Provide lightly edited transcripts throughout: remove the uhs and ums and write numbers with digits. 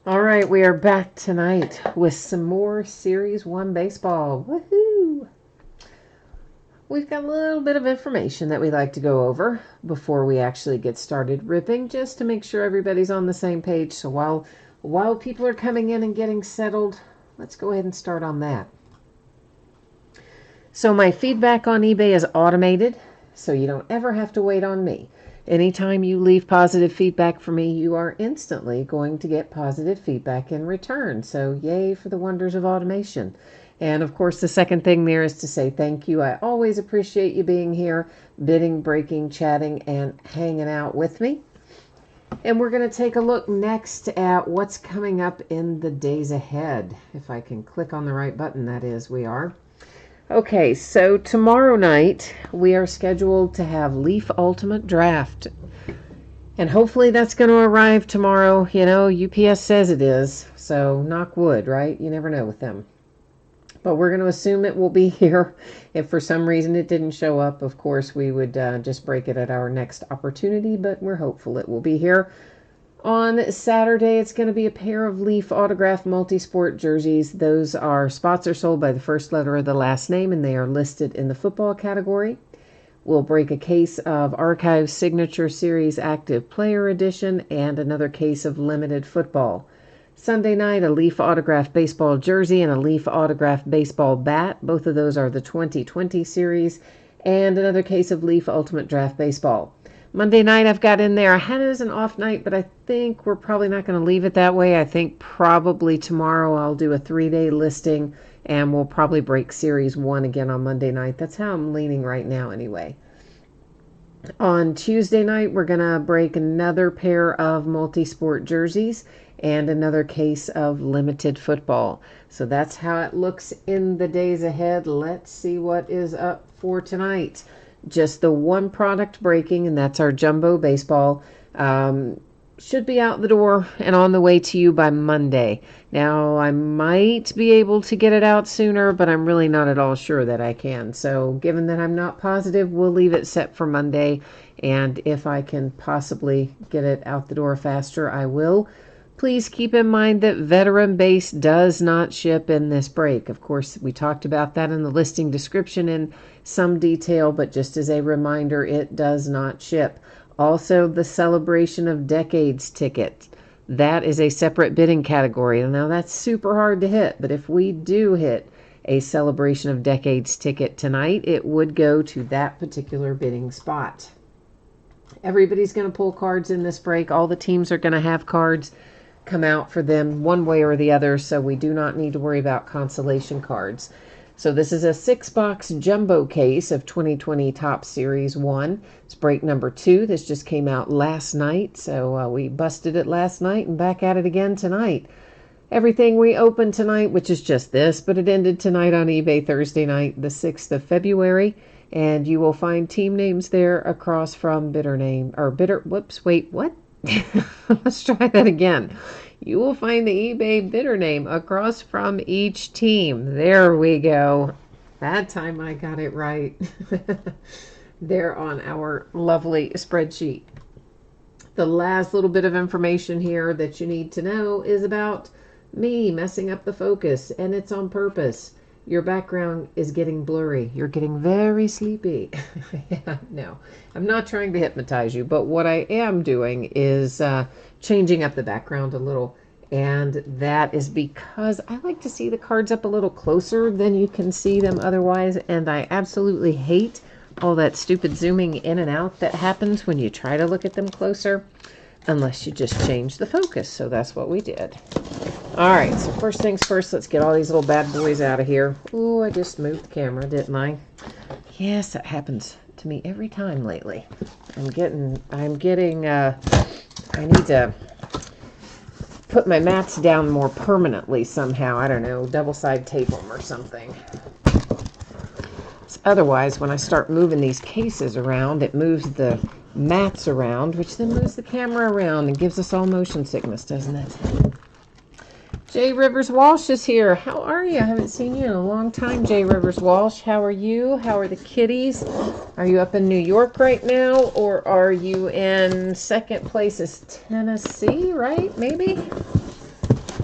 All right, we are back tonight with some more Series 1 baseball. Woohoo! We've got a little bit of information that we like to go over before we actually get started ripping, just to make sure everybody's on the same page. So while people are coming in and getting settled, let's go ahead and start on that. So my feedback on eBay is automated, so you don't ever have to wait on me. Anytime you leave positive feedback for me, you are instantly going to get positive feedback in return. So yay for the wonders of automation. And of course, the second thing there is to say thank you. I always appreciate you being here, bidding, breaking, chatting, and hanging out with me. And we're going to take a look next at what's coming up in the days ahead. If I can click on the right button, that is, we are. Okay, so tomorrow night we are scheduled to have Leaf Ultimate Draft. And hopefully that's going to arrive tomorrow. You know, UPS says it is, so knock wood, right? You never know with them. But we're going to assume it will be here. If for some reason it didn't show up, of course, we would just break it at our next opportunity, but we're hopeful it will be here. On Saturday, it's going to be a pair of Leaf autographed multi-sport jerseys. Those spots are sold by the first letter of the last name, and they are listed in the football category. We'll break a case of Archive Signature Series Active Player Edition and another case of Limited Football. Sunday night, a Leaf autographed baseball jersey and a Leaf autographed baseball bat. Both of those are the 2020 series, and another case of Leaf Ultimate Draft Baseball. Monday night I've got in there. I had it as an off night, but I think we're probably not going to leave it that way. I think probably tomorrow I'll do a 3-day listing, and we'll probably break Series 1 again on Monday night. That's how I'm leaning right now anyway. On Tuesday night, we're going to break another pair of multi-sport jerseys and another case of Limited Football. So that's how it looks in the days ahead. Let's see what is up for tonight. Just the one product breaking, and that's our Jumbo Baseball. Should be out the door and on the way to you by Monday. Now, I might be able to get it out sooner, but I'm really not at all sure that I can. So, given that I'm not positive, we'll leave it set for Monday. And if I can possibly get it out the door faster, I will. Please keep in mind that Veteran Base does not ship in this break. Of course, we talked about that in the listing description in some detail, but just as a reminder, it does not ship. Also, the Celebration of Decades ticket. That is a separate bidding category. Now, that's super hard to hit, but if we do hit a Celebration of Decades ticket tonight, it would go to that particular bidding spot. Everybody's going to pull cards in this break. All the teams are going to have cards come out for them one way or the other, so we do not need to worry about consolation cards. So this is a 6-box jumbo case of 2020 Topps Series 1. It's break number 2. This just came out last night, so we busted it last night and back at it again tonight. Everything we opened tonight, which is just this, but it ended tonight on eBay Thursday night, the 6th of February. And you will find team names there across from whoops, wait, what? Let's try that again. You will find the eBay bidder name across from each team. There we go. That time I got it right. There on our lovely spreadsheet. The last little bit of information here that you need to know is about me messing up the focus, and it's on purpose. Your background is getting blurry. You're getting very sleepy. Yeah, no, I'm not trying to hypnotize you, but what I am doing is changing up the background a little. And that is because I like to see the cards up a little closer than you can see them otherwise. And I absolutely hate all that stupid zooming in and out that happens when you try to look at them closer, unless you just change the focus. So that's what we did. All right, so first things first, let's get all these little bad boys out of here. Ooh, I just moved the camera, didn't I? Yes, that happens to me every time lately. I need to put my mats down more permanently somehow. I don't know, double-side tape them or something. Otherwise, when I start moving these cases around, it moves the mats around, which then moves the camera around and gives us all motion sickness, doesn't it? Jay Rivers Walsh is here. How are you? I haven't seen you in a long time, Jay Rivers Walsh. How are you? How are the kitties? Are you up in New York right now, or are you in second place is Tennessee, right? Maybe?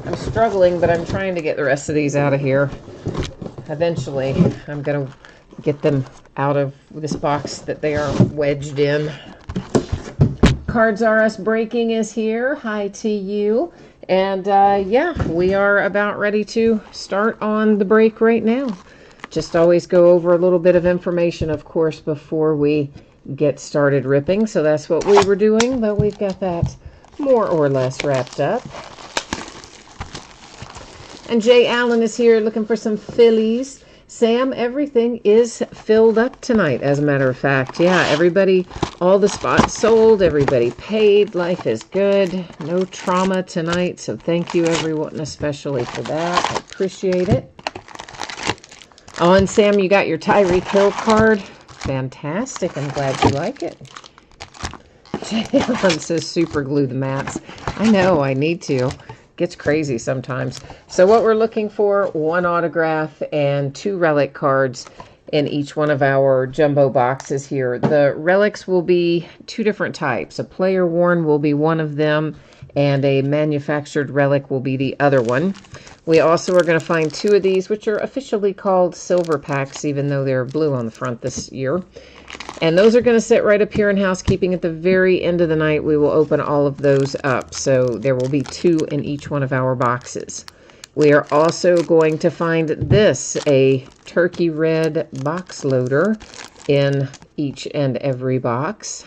I'm struggling, but I'm trying to get the rest of these out of here. Eventually, I'm going to get them out of this box that they are wedged in. Cards R Us Breaking is here. Hi to you. And yeah, we are about ready to start on the break right now. Just always go over a little bit of information, of course, before we get started ripping. So that's what we were doing, but we've got that more or less wrapped up. And Jay Allen is here looking for some Phillies. Sam, everything is filled up tonight, as a matter of fact. Yeah, everybody, all the spots sold, everybody paid. Life is good. No trauma tonight, so thank you, everyone, especially for that. I appreciate it. Oh, and Sam, you got your Tyreek Hill card. Fantastic. I'm glad you like it. Jay Allen says super glue the mats. I know, I need to. Gets crazy sometimes. So what we're looking for, 1 autograph and 2 relic cards in each one of our jumbo boxes here. The relics will be 2 different types. A player worn will be one of them, and a manufactured relic will be the other one. We also are going to find 2 of these, which are officially called silver packs, even though they're blue on the front this year. And those are going to sit right up here in housekeeping. At the very end of the night, we will open all of those up. So there will be 2 in each one of our boxes. We are also going to find this, a turkey red box loader in each and every box.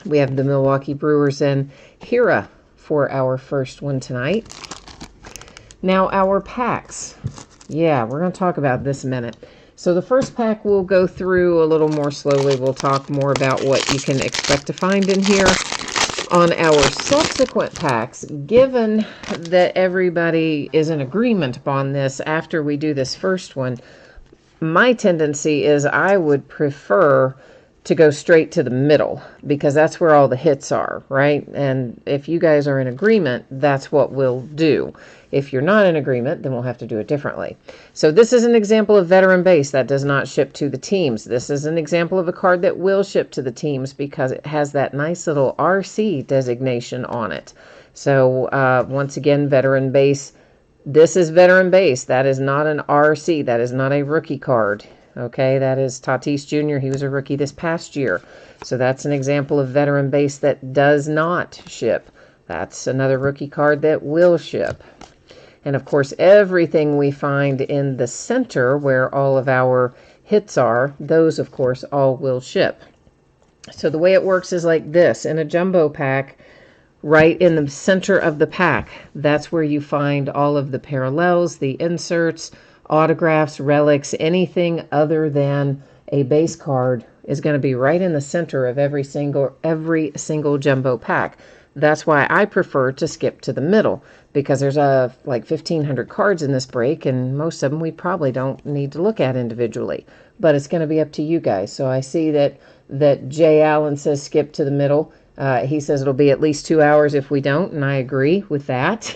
We have the Milwaukee Brewers and Hira for our first one tonight. Now our packs. Yeah, we're going to talk about this in a minute. So the first pack we'll go through a little more slowly. We'll talk more about what you can expect to find in here. On our subsequent packs, given that everybody is in agreement upon this after we do this first one, my tendency is I would prefer to go straight to the middle, because that's where all the hits are, right? And if you guys are in agreement, that's what we'll do. If you're not in agreement, then we'll have to do it differently. So this is an example of veteran base that does not ship to the teams. This is an example of a card that will ship to the teams because it has that nice little RC designation on it. So once again, veteran base. This is veteran base. That is not an RC. That is not a rookie card. Okay, that is Tatis Jr. He was a rookie this past year. So that's an example of veteran base that does not ship. That's another rookie card that will ship. And of course, everything we find in the center where all of our hits are, those of course all will ship. So the way it works is like this. In a jumbo pack, right in the center of the pack, that's where you find all of the parallels, the inserts, autographs, relics, anything other than a base card is going to be right in the center of every single jumbo pack. That's why I prefer to skip to the middle, because there's like 1,500 cards in this break, and most of them we probably don't need to look at individually. But it's going to be up to you guys. So I see that Jay Allen says skip to the middle. He says it'll be at least 2 hours if we don't, and I agree with that.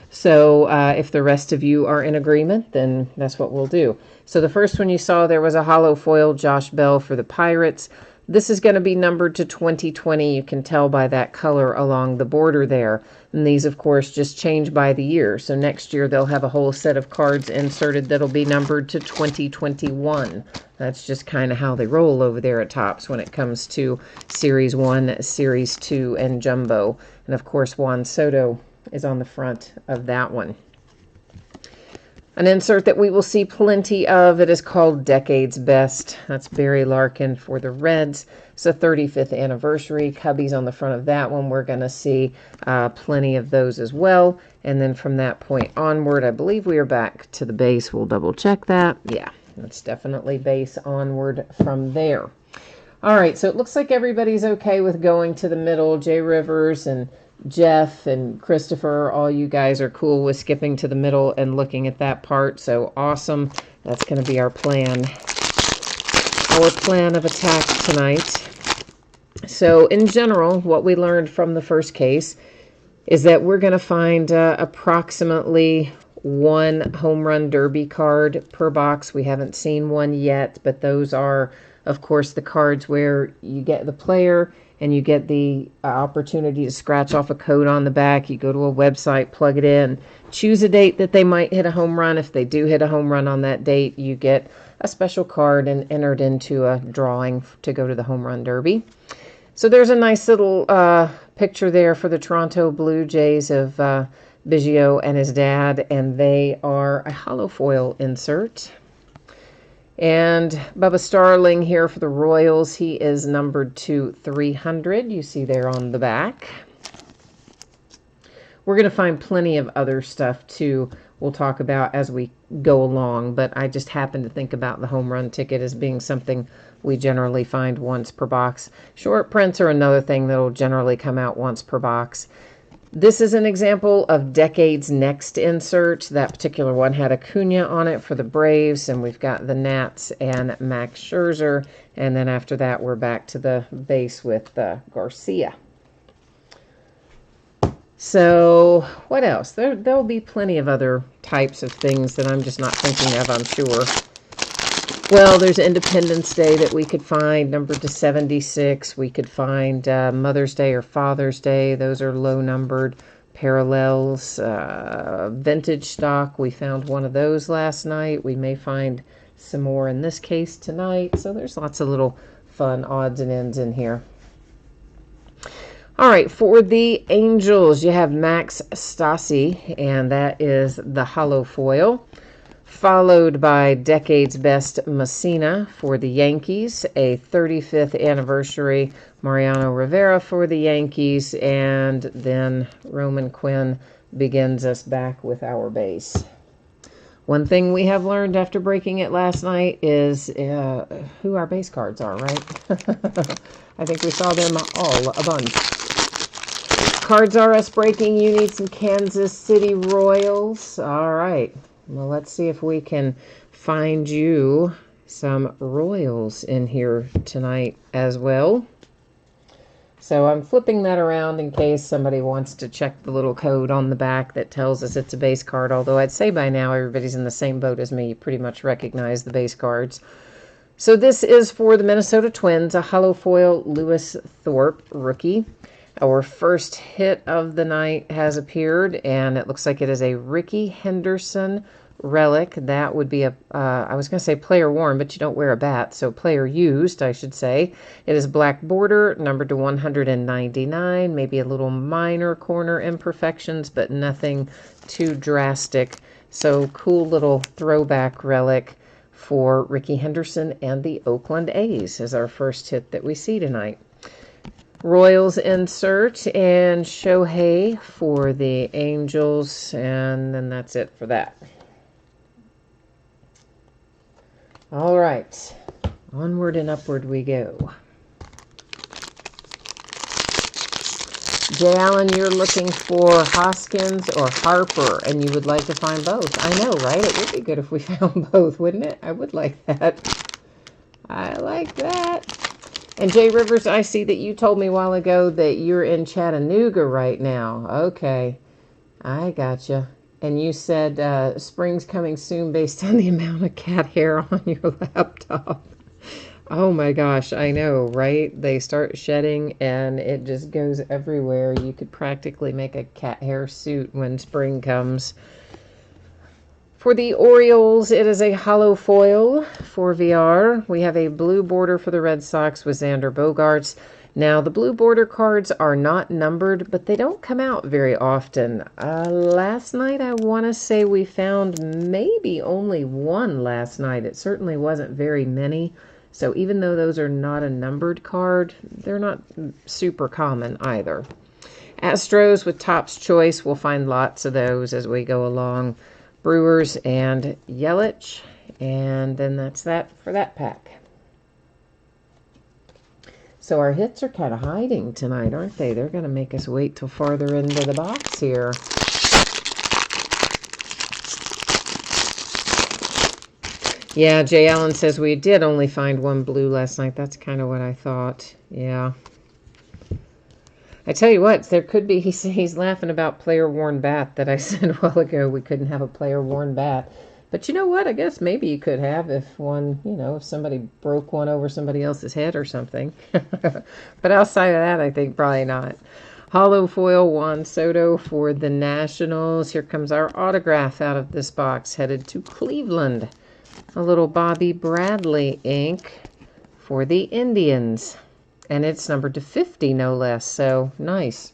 So if the rest of you are in agreement, then that's what we'll do. So the first one you saw, there was a hollow foil Josh Bell for the Pirates. This is going to be numbered to 2020. You can tell by that color along the border there. And these, of course, just change by the year. So next year they'll have a whole set of cards inserted that'll be numbered to 2021. That's just kind of how they roll over there at Topps when it comes to Series 1, Series 2, and Jumbo. And, of course, Juan Soto is on the front of that one. An insert that we will see plenty of, it is called Decades Best. That's Barry Larkin for the Reds. It's a 35th anniversary. Cubbies on the front of that one. We're going to see plenty of those as well. And then from that point onward, I believe we are back to the base. We'll double check that. Yeah, that's definitely base onward from there. All right, so it looks like everybody's okay with going to the middle. Jay Rivers and Jeff and Christopher, all you guys are cool with skipping to the middle and looking at that part. So awesome. That's going to be our plan. Our plan of attack tonight. So in general, what we learned from the first case is that we're going to find approximately 1 home run derby card per box. We haven't seen one yet, but those are, of course, the cards where you get the player and you get the opportunity to scratch off a code on the back. You go to a website, plug it in, choose a date that they might hit a home run. If they do hit a home run on that date, you get a special card and entered into a drawing to go to the Home Run Derby. So there's a nice little picture there for the Toronto Blue Jays of Biggio and his dad, and they are a hollow foil insert. And Bubba Starling here for the Royals. He is numbered to 300. You see there on the back. We're going to find plenty of other stuff too we'll talk about as we go along, but I just happen to think about the home run ticket as being something we generally find once per box. Short prints are another thing that will generally come out once per box. This is an example of Decade's Next insert. That particular one had Acuna on it for the Braves, and we've got the Nats and Max Scherzer, and then after that we're back to the base with Garcia. So what else? There'll be plenty of other types of things that I'm just not thinking of, I'm sure. Well, there's Independence Day that we could find, numbered to 76. We could find Mother's Day or Father's Day. Those are low numbered. Parallels, vintage stock. We found one of those last night. We may find some more in this case tonight. So there's lots of little fun odds and ends in here. All right, for the Angels, you have Max Stassi, and that is the hollow foil, followed by Decade's Best Messina for the Yankees, a 35th anniversary Mariano Rivera for the Yankees, and then Roman Quinn begins us back with our base. One thing we have learned after breaking it last night is who our base cards are, right? I think we saw them all a bunch. Cards are us breaking. You need some Kansas City Royals. All right. Well, let's see if we can find you some Royals in here tonight as well. So I'm flipping that around in case somebody wants to check the little code on the back that tells us it's a base card, although I'd say by now everybody's in the same boat as me. You pretty much recognize the base cards. So this is for the Minnesota Twins, a hollow foil Lewis Thorpe rookie. Our first hit of the night has appeared, and it looks like it is a Rickey Henderson relic. That would be I was going to say player worn, but you don't wear a bat, so player used, I should say. It is black border, numbered to 199, maybe a little minor corner imperfections, but nothing too drastic. So cool little throwback relic for Rickey Henderson and the Oakland A's is our first hit that we see tonight. Royals insert and Shohei for the Angels, and then that's it for that. All right, onward and upward we go. Jay Allen, you're looking for Hoskins or Harper, and you would like to find both. I know, right? It would be good if we found both, wouldn't it? I would like that. I like that. And Jay Rivers, I see that you told me a while ago that you're in Chattanooga right now. Okay, I gotcha. And you said spring's coming soon based on the amount of cat hair on your laptop. Oh my gosh, I know, right? They start shedding and it just goes everywhere. You could practically make a cat hair suit when spring comes. For the Orioles, it is a hollow foil for VR. We have a blue border for the Red Sox with Xander Bogaerts. Now, the blue border cards are not numbered, but they don't come out very often. Last night, I want to say we found maybe only one last night. It certainly wasn't very many. So even though those are not a numbered card, they're not super common either. Astros with Topps Choice, we'll find lots of those as we go along. Brewers and Yelich, and then that's that for that pack. So our hits are kind of hiding tonight, aren't they? They're going to make us wait till farther into the box here. Yeah, Jay Allen says we did only find one blue last night. That's kind of what I thought. Yeah. I tell you what, there could be, he's laughing about player-worn bat that I said a while ago we couldn't have a player-worn bat. But you know what? I guess maybe you could have if one, if somebody broke one over somebody else's head or something. But outside of that, I think probably not. Hollow foil Juan Soto for the Nationals. Here comes our autograph out of this box, headed to Cleveland. A little Bobby Bradley ink for the Indians. And it's numbered to 50, no less. So nice.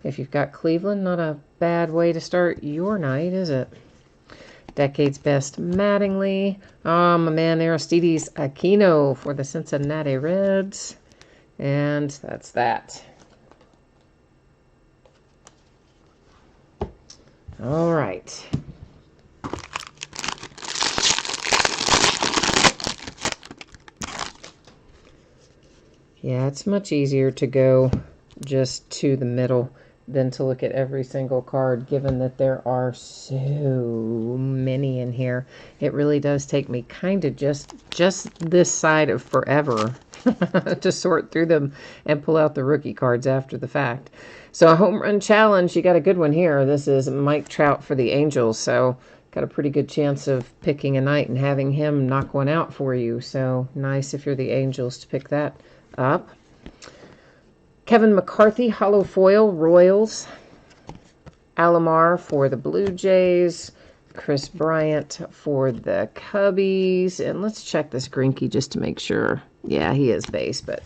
If you've got Cleveland, not a bad way to start your night, is it? Decade's Best Mattingly. My man Aristides Aquino for the Cincinnati Reds. And that's that. All right. Yeah, it's much easier to go just to the middle than to look at every single card, given that there are so many in here. It really does take me kind of just this side of forever to sort through them and pull out the rookie cards after the fact. So a home run challenge, you got a good one here. This is Mike Trout for the Angels, so got a pretty good chance of picking a night and having him knock one out for you. So nice if you're the Angels to pick that up. Kevin McCarthy, hollow foil, Royals. Alomar for the Blue Jays. Chris Bryant for the Cubbies. And let's check this Greinke just to make sure. Yeah, he is base, but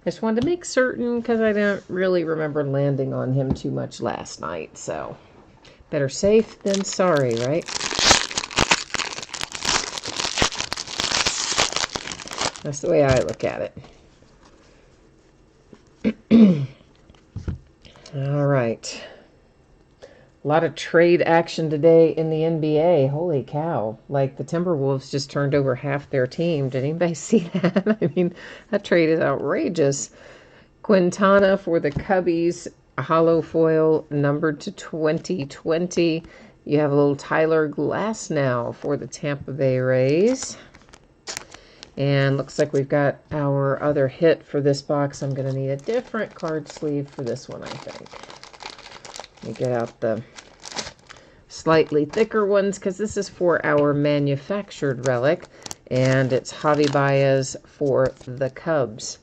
I just wanted to make certain because I don't really remember landing on him too much last night. So better safe than sorry, right? That's the way I look at it. All right. A lot of trade action today in the NBA. Holy cow. Like the Timberwolves just turned over half their team. Did anybody see that? I mean, that trade is outrageous. Quintana for the Cubbies. A hollow foil numbered to 2020. You have a little Tyler Glasnow for the Tampa Bay Rays. And looks like we've got our other hit for this box. I'm going to need a different card sleeve for this one, I think. Let me get out the slightly thicker ones because this is for our manufactured relic. And it's Javi Baez for the Cubs.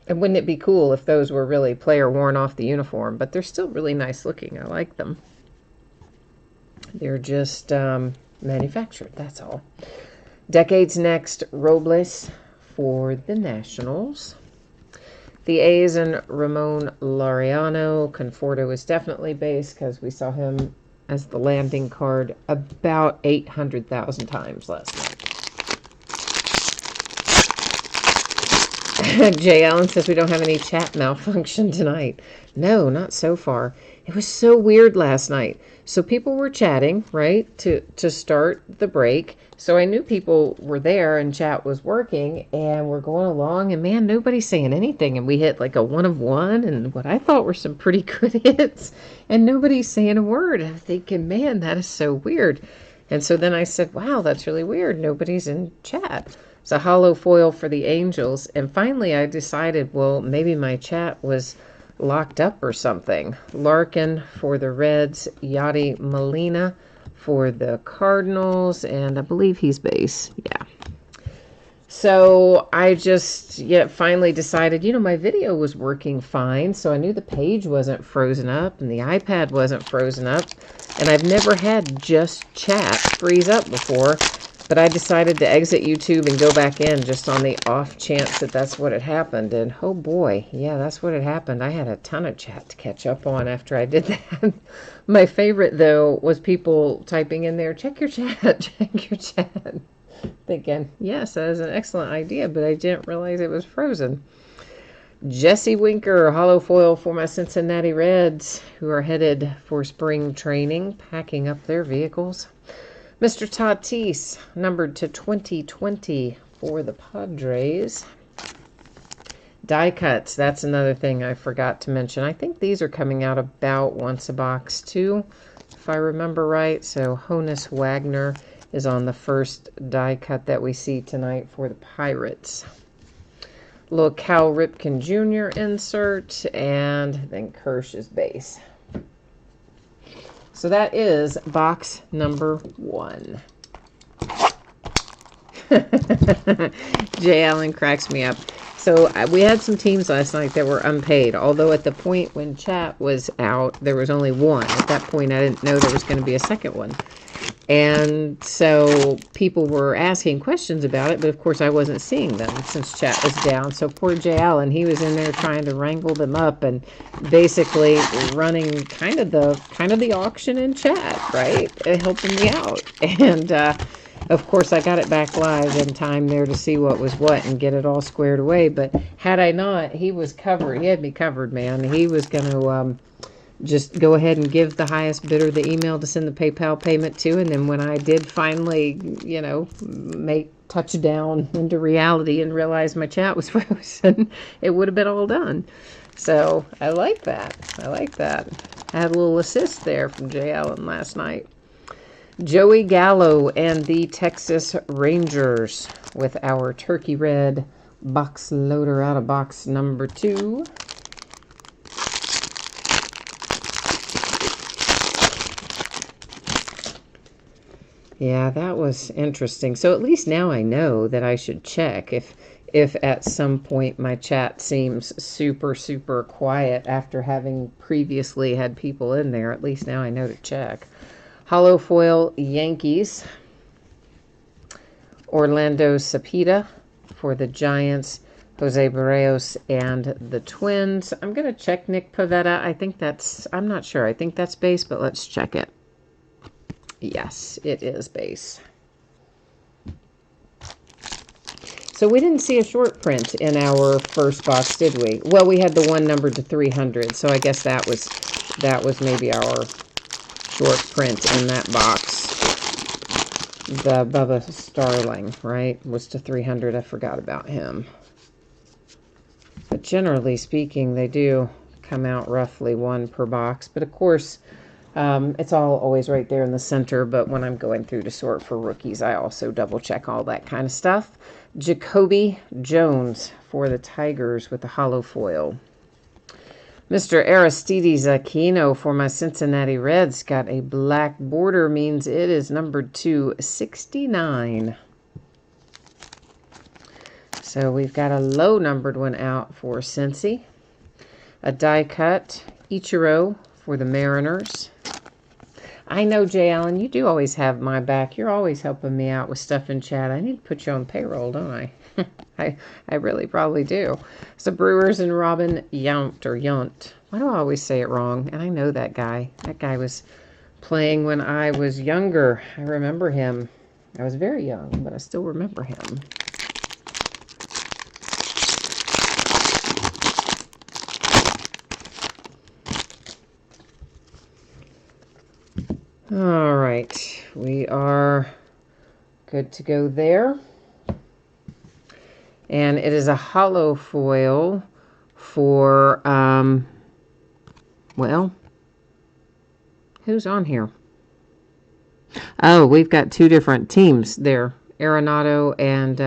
And wouldn't it be cool if those were really player worn off the uniform? But they're still really nice looking. I like them. They're just manufactured, that's all. Decade's Next, Robles for the Nationals. The A's and Ramon Laureano. Conforto is definitely base because we saw him as the landing card about 800,000 times last night. Jay Allen says we don't have any chat malfunction tonight. No, not so far. It was so weird last night. So people were chatting, right, to start the break. So I knew people were there and chat was working and we're going along and man, nobody's saying anything. And we hit like a 1 of 1 and what I thought were some pretty good hits and nobody's saying a word. I'm thinking, man, that is so weird. And so then I said, wow, that's really weird. Nobody's in chat. It's a hollow foil for the Angels. And finally I decided, well, maybe my chat was locked up or something. Larkin for the Reds, Yadi Molina for the Cardinals, and I believe he's base. Yeah. So I just finally decided, my video was working fine, so I knew the page wasn't frozen up and the iPad wasn't frozen up, and I've never had just chat freeze up before, but I decided to exit YouTube and go back in just on the off chance that that's what had happened, and oh boy, yeah, that's what had happened. I had a ton of chat to catch up on after I did that. My favorite, though, was people typing in there, check your chat, check your chat. Thinking, yes, that is an excellent idea, but I didn't realize it was frozen. Jesse Winker, hollow foil for my Cincinnati Reds, who are headed for spring training, packing up their vehicles. Mr. Tatis, numbered to 2020 for the Padres. Die cuts, that's another thing I forgot to mention. I think these are coming out about once a box too, if I remember right. So Honus Wagner is on the first die cut that we see tonight for the Pirates. Little Cal Ripken Jr. insert, and then Kirsch's base. So that is box number 1. Jay Allen cracks me up. So we had some teams last night that were unpaid, although at the point when chat was out, there was only one. At that point, I didn't know there was going to be a second one. And so people were asking questions about it, but of course I wasn't seeing them since chat was down. So poor Jay Allen, he was in there trying to wrangle them up and basically running kind of the auction in chat, right? Helping me out. And of course I got it back live in time there to see what was what and get it all squared away. But had I not, he was covered. He had me covered, man. He was going to just go ahead and give the highest bidder the email to send the PayPal payment to. And then when I did finally, make touchdown into reality and realize my chat was frozen, it would have been all done. So I like that. I had a little assist there from Jay Allen last night. Joey Gallo and the Texas Rangers with our turkey red box loader out of box number 2. Yeah, that was interesting. So at least now I know that I should check if at some point my chat seems super, super quiet after having previously had people in there. At least now I know to check. Hollow foil Yankees. Orlando Cepeda for the Giants. Jose Barrios and the Twins. I'm going to check Nick Pivetta. I'm not sure. I think that's base, but let's check it. Yes, it is base. So we didn't see a short print in our first box, did we? Well, we had the one numbered to 300, so I guess that was maybe our short print in that box. The Bubba Starling, right, was to 300. I forgot about him. But generally speaking, they do come out roughly one per box. But of course, it's all always right there in the center, but when I'm going through to sort for rookies, I also double check all that kind of stuff. Jacoby Jones for the Tigers with the hollow foil. Mr. Aristides Aquino for my Cincinnati Reds got a black border, means it is numbered to 69. So we've got a low numbered one out for Cincy. A die cut Ichiro for the Mariners. I know, Jay Allen, you do always have my back. You're always helping me out with stuff in chat. I need to put you on payroll, don't I? I really probably do. So Brewers and Robin Yount. Why do I always say it wrong? And I know that guy. That guy was playing when I was younger. I remember him. I was very young, but I still remember him. All right, we are good to go there. And it is a hollow foil for, well, who's on here? Oh, we've got two different teams there, Arenado and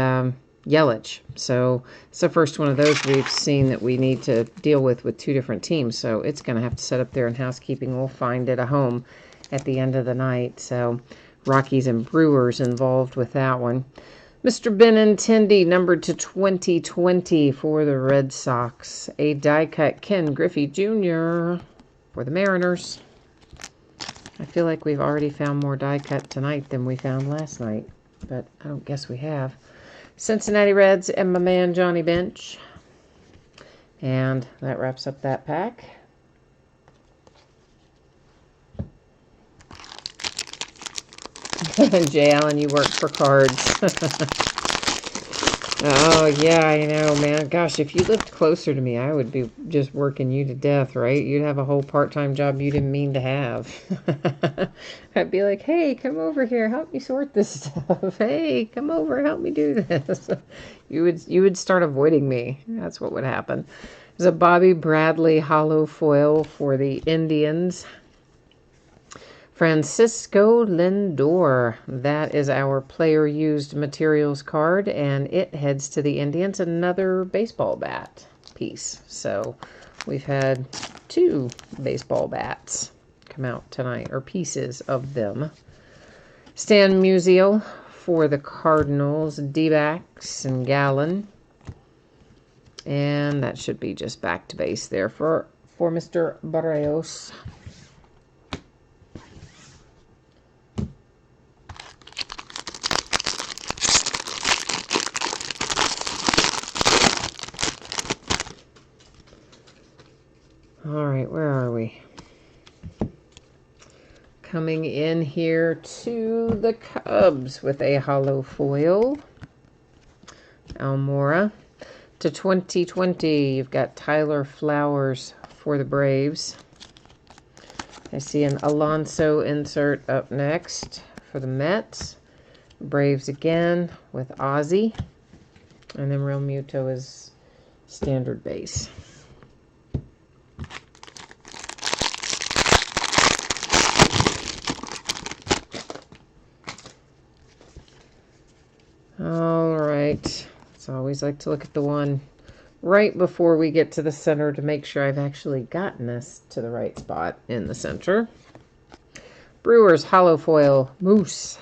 Yelich. So it's the first one of those we've seen that we need to deal with two different teams. So it's going to have to set up there in housekeeping. We'll find it a home at the end of the night. So Rockies and Brewers involved with that one. Mr. Benintendi, numbered to 2020 for the Red Sox. A die cut Ken Griffey Jr. for the Mariners. I feel like we've already found more die cut tonight than we found last night, but I don't guess we have. Cincinnati Reds and my man Johnny Bench. And that wraps up that pack. Jay Allen, you work for cards. Oh, yeah, I know, man. Gosh, if you lived closer to me, I would be just working you to death, right? You'd have a whole part-time job you didn't mean to have. I'd be like, hey, come over here, help me sort this stuff. Hey, come over, help me do this. You would start avoiding me. That's what would happen. There's a Bobby Bradley hollow foil for the Indians. Francisco Lindor, that is our player used materials card, and it heads to the Indians, another baseball bat piece. So we've had two baseball bats them out tonight, or pieces of them. Stan Musial for the Cardinals, D-backs and Gallen. And that should be just back to base there for Mr. Barrios. All right, where are we? Coming in here to the Cubs with a hollow foil. Almora. To 2020, you've got Tyler Flowers for the Braves. I see an Alonso insert up next for the Mets. Braves again with Ozzie. And then Real Muto is standard base. All right. So I always like to look at the one right before we get to the center to make sure I've actually gotten this to the right spot in the center. Brewers hollow foil Moose.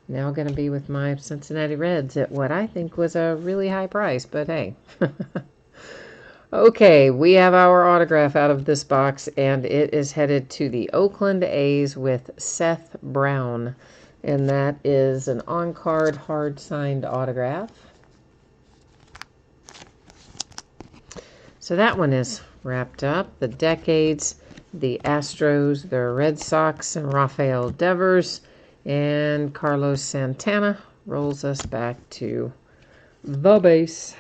Now going to be with my Cincinnati Reds at what I think was a really high price, but hey. Okay, we have our autograph out of this box, and it is headed to the Oakland A's with Seth Brown. And that is an on-card, hard-signed autograph. So that one is wrapped up. The Decades, the Astros, the Red Sox, and Rafael Devers. And Carlos Santana rolls us back to the base.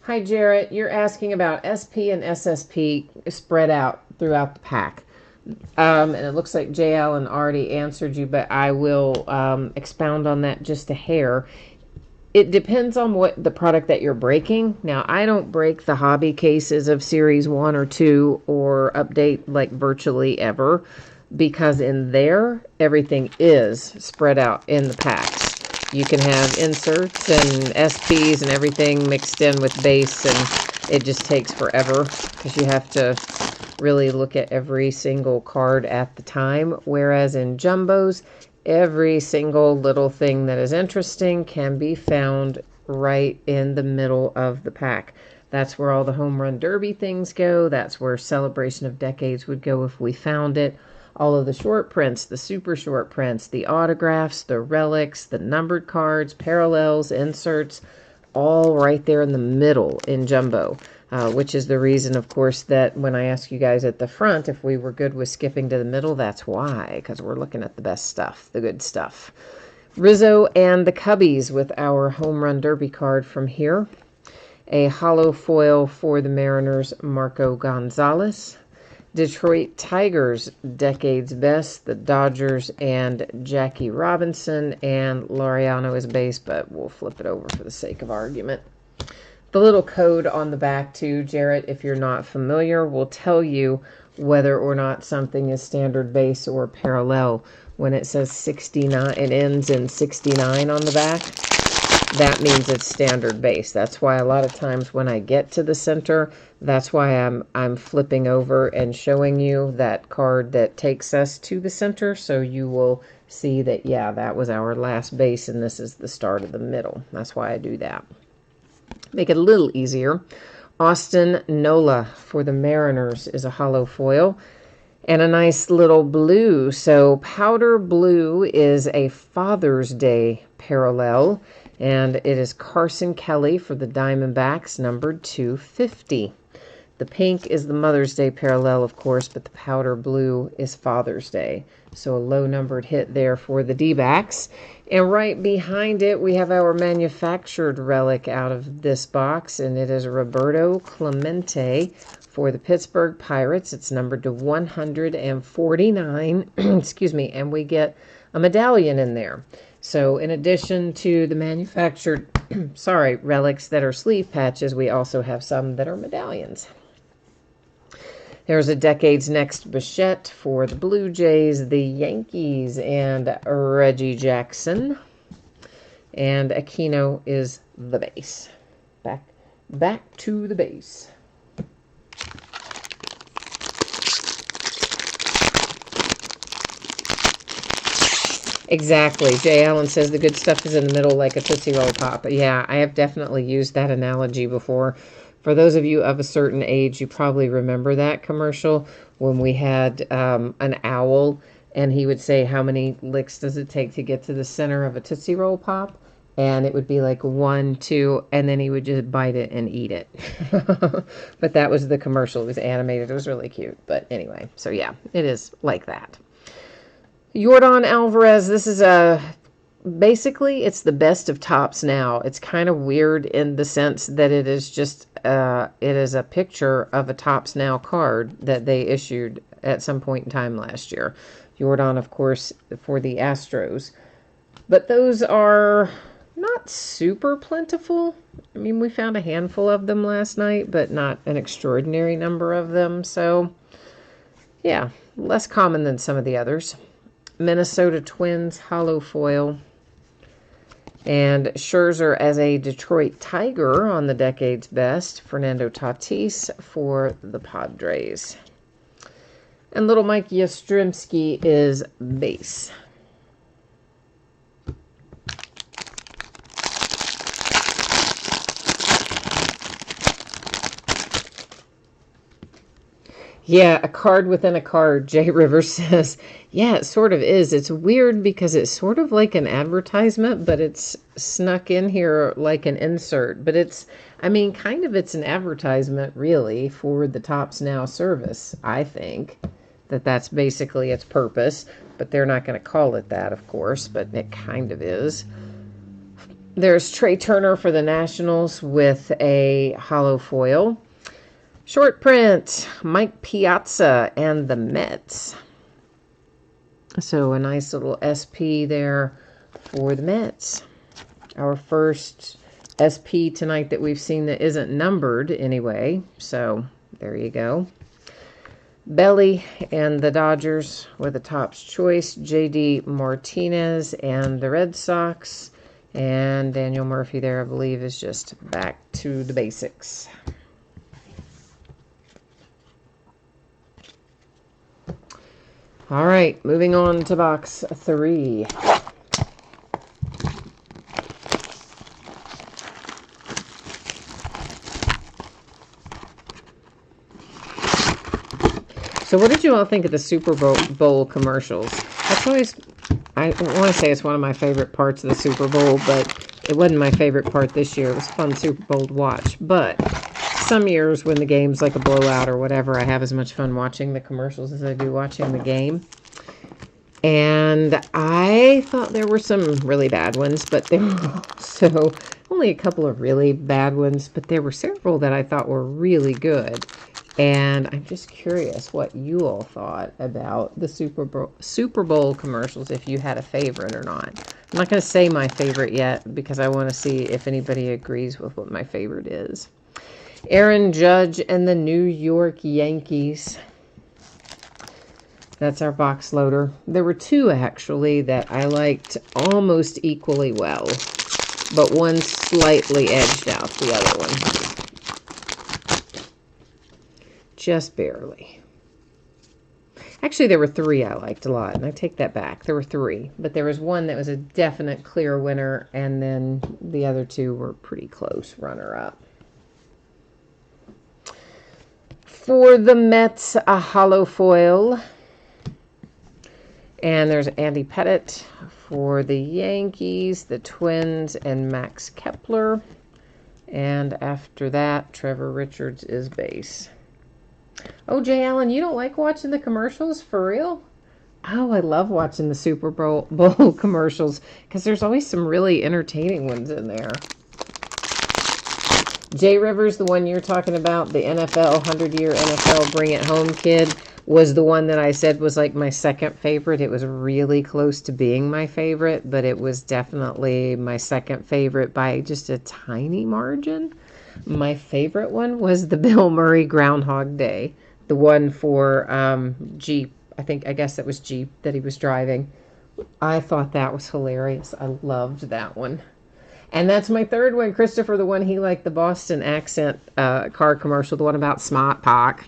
Hi, Jarrett. You're asking about SP and SSP spread out throughout the pack. And it looks like J. Allen already answered you, but I will expound on that just a hair. It depends on what the product that you're breaking. Now, I don't break the hobby cases of Series 1 or 2 or update like virtually ever, because in there, everything is spread out in the packs. You can have inserts and SPs and everything mixed in with base, and it just takes forever because you have to really look at every single card at the time, whereas in jumbos, every single little thing that is interesting can be found right in the middle of the pack. That's where all the home run derby things go. That's where Celebration of Decades would go if we found it. All of the short prints, the super short prints, the autographs, the relics, the numbered cards, parallels, inserts, all right there in the middle in jumbo. Which is the reason, of course, that when I ask you guys at the front if we were good with skipping to the middle, that's why, because we're looking at the best stuff, the good stuff. Rizzo and the Cubbies with our home run derby card from here. A hollow foil for the Mariners, Marco Gonzalez. Detroit Tigers, Decades Best, the Dodgers, and Jackie Robinson. And Laureano is base, but we'll flip it over for the sake of argument. The little code on the back too, Jarrett, if you're not familiar, will tell you whether or not something is standard base or parallel. When it says 69, it ends in 69 on the back. That means it's standard base. That's why a lot of times when I get to the center, that's why I'm flipping over and showing you that card that takes us to the center, so you will see that, yeah, that was our last base and this is the start of the middle. That's why I do that. Make it a little easier. Austin Nola for the Mariners is a hollow foil. And a nice little blue. So powder blue is a Father's Day parallel. And it is Carson Kelly for the Diamondbacks, numbered 250. The pink is the Mother's Day parallel, of course, but the powder blue is Father's Day. So a low-numbered hit there for the D-backs. And right behind it, we have our manufactured relic out of this box, and it is Roberto Clemente for the Pittsburgh Pirates. It's numbered to 149, excuse me, and we get a medallion in there. So in addition to the manufactured, relics that are sleeve patches, we also have some that are medallions. There's a Decades Next Bichette for the Blue Jays, the Yankees, and Reggie Jackson. And Aquino is the base. Back to the base. Exactly. Jay Allen says the good stuff is in the middle like a Tootsie Roll Pop. Yeah, I have definitely used that analogy before. For those of you of a certain age, you probably remember that commercial when we had an owl, and he would say, how many licks does it take to get to the center of a Tootsie Roll Pop? And it would be like 1, 2, and then he would just bite it and eat it. But that was the commercial. It was animated. It was really cute. But anyway, so yeah, it is like that. Yordan Alvarez, this is basically it's the best of Topps Now. It's kind of weird in the sense that it is just it is a picture of a Topps Now card that they issued at some point in time last year. Yordan, of course, for the Astros. But those are not super plentiful. I mean, we found a handful of them last night, but not an extraordinary number of them. So, yeah, less common than some of the others. Minnesota Twins hollow foil. And Scherzer as a Detroit Tiger on the decade's best. Fernando Tatis for the Padres. And little Mike Yastrzemski is base. Yeah, a card within a card, Jay Rivers says. Yeah, it sort of is. It's weird because it's sort of like an advertisement, but it's snuck in here like an insert. But it's, I mean, kind of it's an advertisement, really, for the Topps Now service, I think. That's basically its purpose. But they're not going to call it that, of course, but it kind of is. There's Trey Turner for the Nationals with a hollow foil. Short print, Mike Piazza and the Mets. So a nice little SP there for the Mets. Our first SP tonight that we've seen that isn't numbered anyway. So there you go. Belly and the Dodgers with a Topps choice. JD Martinez and the Red Sox. And Daniel Murphy there, I believe, is just back to the basics. All right, moving on to box 3. So what did you all think of the Super Bowl commercials? That's always, I want to say it's one of my favorite parts of the Super Bowl, but it wasn't my favorite part this year. It was a fun Super Bowl to watch. But some years when the game's like a blowout or whatever, I have as much fun watching the commercials as I do watching the game. And I thought there were some really bad ones, but there were also only a couple of really bad ones, but there were several that I thought were really good. And I'm just curious what you all thought about the Super Bowl commercials, if you had a favorite or not. I'm not going to say my favorite yet because I want to see if anybody agrees with what my favorite is. Aaron Judge and the New York Yankees. That's our box loader. There were two, actually, that I liked almost equally well, but one slightly edged out the other one. Just barely. Actually, there were three I liked a lot, and I take that back. There were three, but there was one that was a definite clear winner, and then the other two were pretty close runner-up. For the Mets, a hollow foil. And there's Andy Pettitte. For the Yankees, the Twins, and Max Kepler. And after that, Trevor Richards is base. Oh, Jay Allen, you don't like watching the commercials? For real? Oh, I love watching the Super Bowl commercials because there's always some really entertaining ones in there. Jay Rivers, the one you're talking about, the NFL, 100-year NFL Bring It Home kid, was the one that I said was like my second favorite. It was really close to being my favorite, but it was definitely my second favorite by just a tiny margin. My favorite one was the Bill Murray Groundhog Day, the one for Jeep. I guess that was Jeep that he was driving. I thought that was hilarious. I loved that one. And that's my third one, Christopher, the one he liked, the Boston accent car commercial, the one about Smart Park.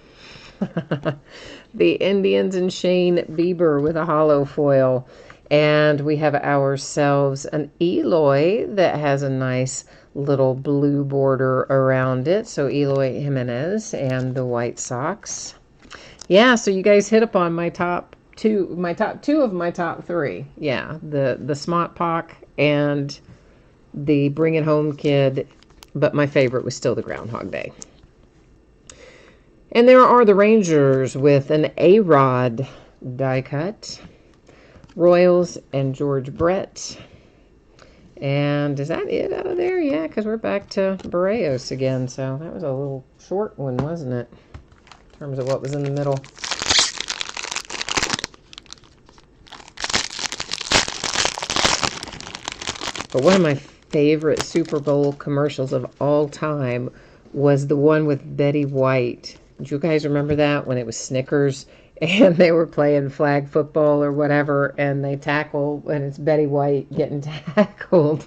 The Indians and Shane Bieber with a hollow foil. And we have ourselves an Eloy that has a nice little blue border around it. So Eloy Jimenez and the White Sox. Yeah, so you guys hit upon my top two of my top three. Yeah, the Smart Pock and the Bring It Home Kid, but my favorite was still the Groundhog Day. And there are the Rangers with an A-Rod die cut. Royals and George Brett. And is that it out of there? Yeah, because we're back to Barrios again. So that was a little short one, wasn't it? In terms of what was in the middle. But one of my favorite Super Bowl commercials of all time was the one with Betty White. Do you guys remember that, when it was Snickers and they were playing flag football or whatever, and they tackle, and it's Betty White getting tackled?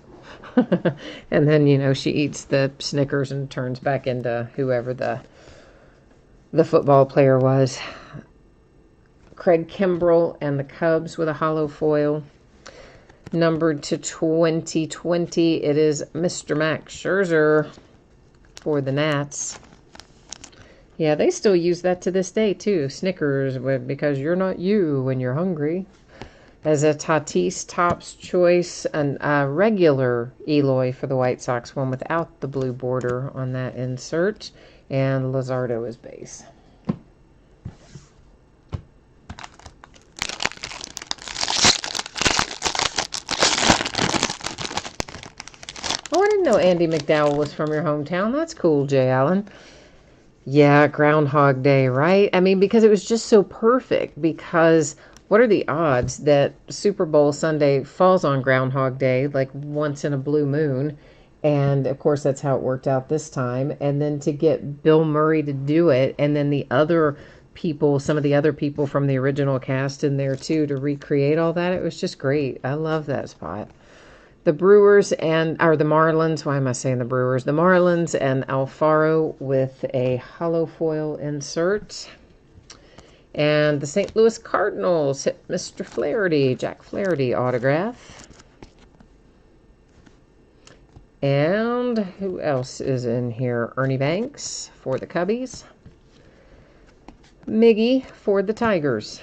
And then, you know, she eats the Snickers and turns back into whoever the football player was. Craig Kimbrell and the Cubs with a hollow foil. Numbered to 2020, it is Mr. Max Scherzer for the Nats. Yeah, they still use that to this day, too. Snickers, because you're not you when you're hungry. As a Tatis Topps Choice, a regular Eloy for the White Sox, one without the blue border on that insert. And Luzardo is base. Oh, I didn't know Andy McDowell was from your hometown. That's cool, Jay Allen. Yeah, Groundhog Day, right? I mean, because it was just so perfect. Because what are the odds that Super Bowl Sunday falls on Groundhog Day, like once in a blue moon? And, of course, that's how it worked out this time. And then to get Bill Murray to do it, and then the other people, some of the other people from the original cast in there, too, to recreate all that, it was just great. I love that spot. The Brewers or the Marlins, why am I saying the Brewers? The Marlins and Alfaro with a hollow foil insert. And the St. Louis Cardinals hit Mr. Flaherty, Jack Flaherty autograph. And who else is in here? Ernie Banks for the Cubbies. Miggy for the Tigers.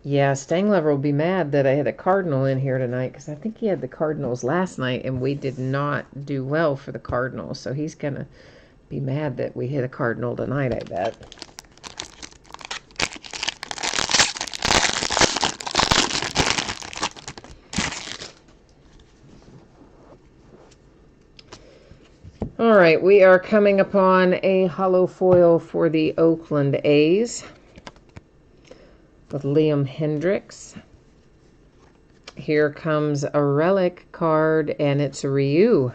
Yeah, Stanglever will be mad that I had a Cardinal in here tonight, because I think he had the Cardinals last night, and we did not do well for the Cardinals. So he's going to be mad that we hit a Cardinal tonight, I bet. All right, we are coming upon a hollow foil for the Oakland A's with Liam Hendricks. Here comes a relic card, and it's Ryu.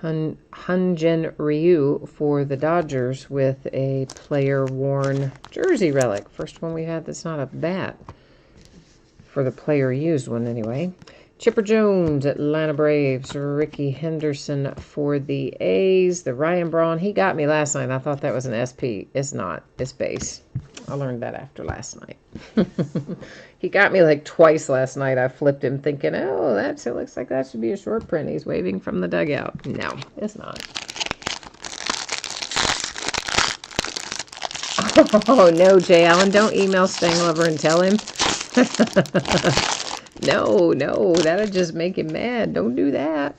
Hyun-Jin Ryu for the Dodgers with a player-worn jersey relic. First one we had that's not a bat. For the player-used one, anyway. Chipper Jones, Atlanta Braves. Ricky Henderson for the A's. The Ryan Braun, he got me last night. I thought that was an SP. It's not. It's base. I learned that after last night. He got me like twice last night. I flipped him thinking, oh, it looks like that should be a short print. He's waving from the dugout. No, it's not. Oh, no, Jay Allen. Don't email Stanglever and tell him. No, that'll just make him mad. Don't do that.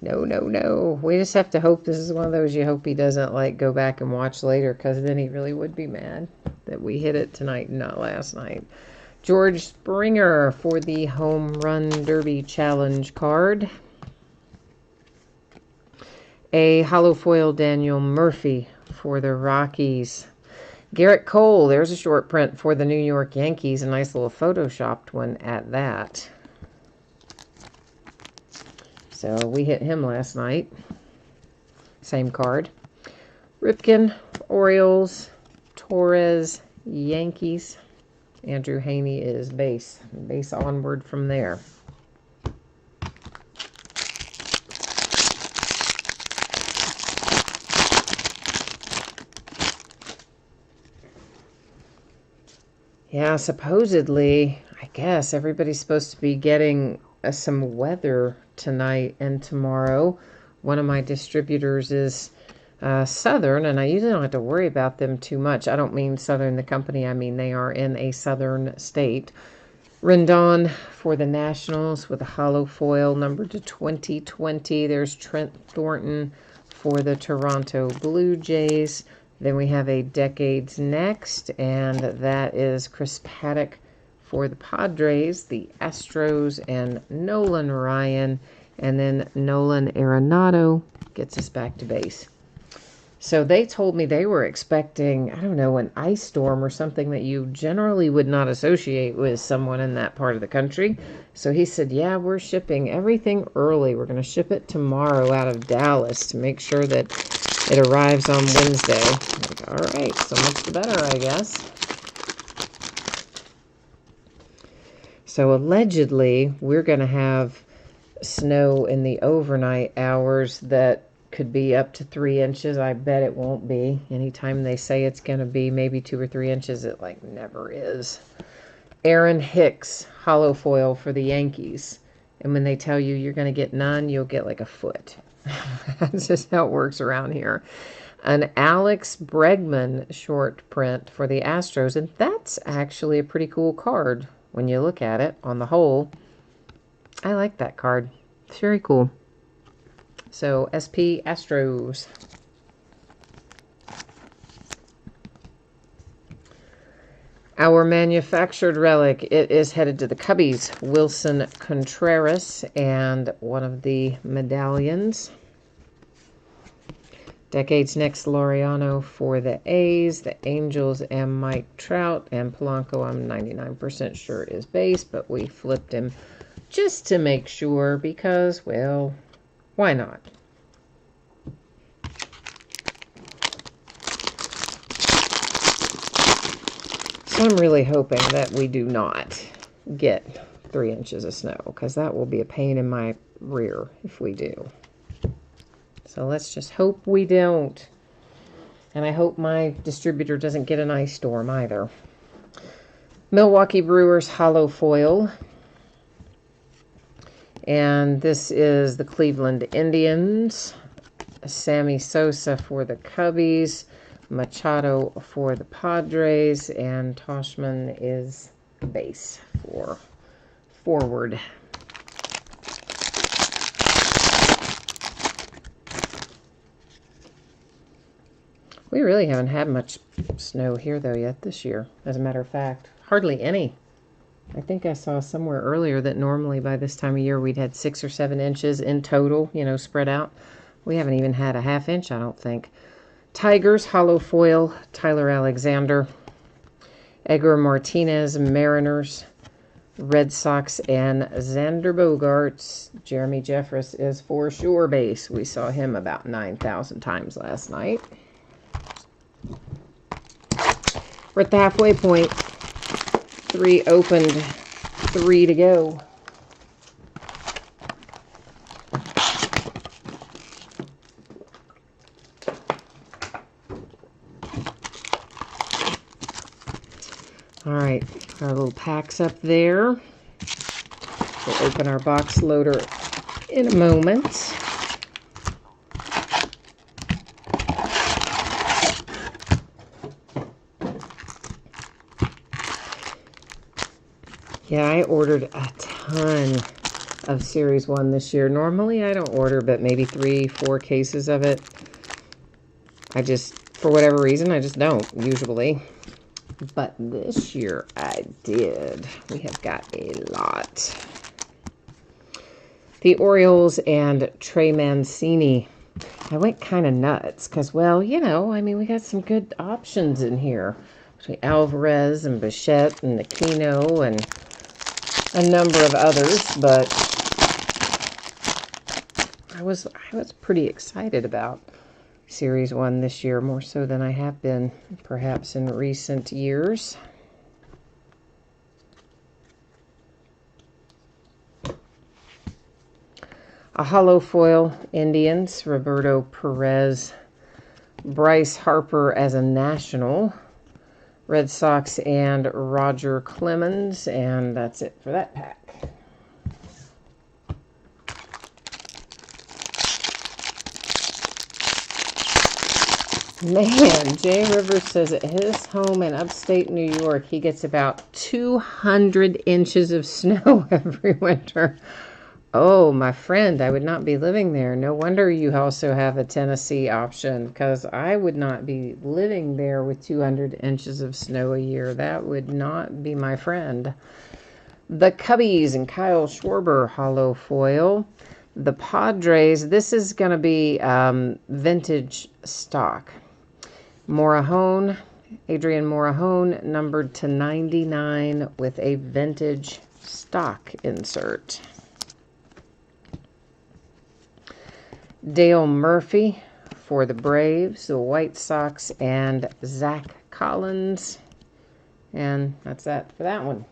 No. We just have to hope this is one of those you hope he doesn't, like, go back and watch later, because then he really would be mad that we hit it tonight and not last night. George Springer for the Home Run Derby Challenge card. A hollow foil Daniel Murphy for the Rockies. Garrett Cole, there's a short print for the New York Yankees. A nice little photoshopped one at that. So we hit him last night. Same card. Ripken, Orioles, Torres, Yankees. Andrew Haney is base. Base onward from there. Yeah, supposedly, I guess everybody's supposed to be getting some weather tonight and tomorrow. One of my distributors is Southern, and I usually don't have to worry about them too much. I don't mean Southern, the company, I mean they are in a southern state. Rendon for the Nationals with a hollow foil numbered to 2020. There's Trent Thornton for the Toronto Blue Jays. Then we have a Decades Next, and that is Chris Paddock for the Padres, the Astros, and Nolan Ryan. And then Nolan Arenado gets us back to base. So they told me they were expecting, I don't know, an ice storm or something that you generally would not associate with someone in that part of the country. So he said, yeah, we're shipping everything early. We're going to ship it tomorrow out of Dallas to make sure that it arrives on Wednesday. Like, all right, so much the better, I guess. So allegedly, we're going to have snow in the overnight hours that could be up to 3 inches. I bet it won't be. Anytime they say it's going to be maybe 2 or 3 inches, it like never is. Aaron Hicks, hollow foil for the Yankees. And when they tell you you're going to get none, you'll get like a foot. That's just how it works around here. An Alex Bregman short print for the Astros. And that's actually a pretty cool card when you look at it on the whole. I like that card. It's very cool. So, SP Astros. Our manufactured relic, it is headed to the Cubbies. Wilson Contreras and one of the medallions. Decades Next, Laureano for the A's, the Angels, and Mike Trout. And Polanco, I'm 99% sure is base, but we flipped him just to make sure because, well, why not? So I'm really hoping that we do not get 3 inches of snow because that will be a pain in my rear if we do. So let's just hope we don't. And I hope my distributor doesn't get an ice storm either. Milwaukee Brewers hollow foil. And this is the Cleveland Indians. Sammy Sosa for the Cubbies. Machado for the Padres. And Toshman is base for forward. We really haven't had much snow here, though, yet this year. As a matter of fact, hardly any. I think I saw somewhere earlier that normally by this time of year we'd had 6 or 7 inches in total, you know, spread out. We haven't even had a half inch, I don't think. Tigers, hollow foil, Tyler Alexander. Edgar Martinez, Mariners. Red Sox, and Xander Bogaerts. Jeremy Jeffress is for sure base. We saw him about 9,000 times last night. We're at the halfway point. 3 opened, 3 to go. All right, our little packs up there. We'll open our box loader in a moment. Yeah, I ordered a ton of Series 1 this year. Normally I don't order but maybe 3-4 cases of it. I just, for whatever reason, I just don't usually. But this year I did. We have got a lot. The Orioles and Trey Mancini. I went kind of nuts because, well, you know, I mean, we got some good options in here. Between Alvarez and Bichette and Aquino and a number of others, but I was pretty excited about Series 1 this year, more so than I have been perhaps in recent years. A hollow foil, Indians, Roberto Perez. Bryce Harper as a National. Red Sox and Roger Clemens, and that's it for that pack. Man, Jay Rivers says at his home in upstate New York, he gets about 200 inches of snow every winter. Oh, my friend, I would not be living there. No wonder you also have a Tennessee option, because I would not be living there with 200 inches of snow a year. That would not be my friend. The Cubbies and Kyle Schwarber holo foil. The Padres, this is going to be vintage stock. Morahone, Adrian Morahone, numbered to 99 with a vintage stock insert. Dale Murphy for the Braves, the White Sox, and Zach Collins. And that's that for that one.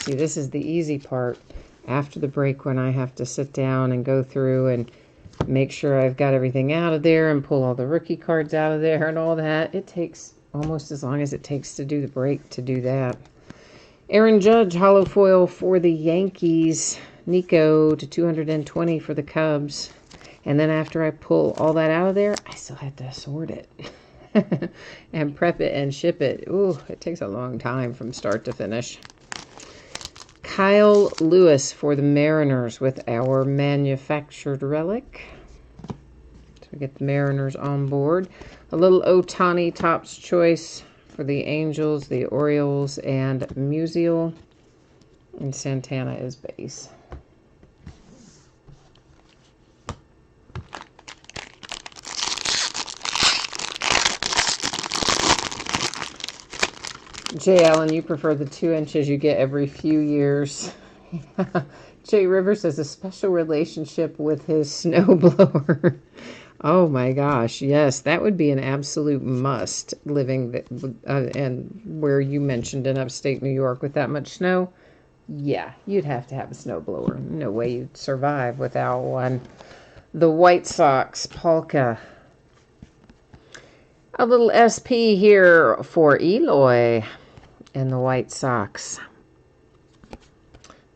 See, this is the easy part. After the break, when I have to sit down and go through and make sure I've got everything out of there and pull all the rookie cards out of there and all that, it takes almost as long as it takes to do the break to do that. Aaron Judge, holo foil for the Yankees. Nico to 220 for the Cubs. And then after I pull all that out of there, I still have to sort it and prep it and ship it. Ooh, it takes a long time from start to finish. Kyle Lewis for the Mariners with our manufactured relic. So we get the Mariners on board. A little Ohtani Topps Choice for the Angels, the Orioles, and Musial. And Santana is base. Jay Allen, you prefer the 2 inches you get every few years. Jay Rivers has a special relationship with his snowblower. Oh my gosh, yes, that would be an absolute must living and where you mentioned in upstate New York with that much snow. Yeah, you'd have to have a snowblower. No way you'd survive without one. The White Sox, Polka. A little SP here for Eloy and the White Sox.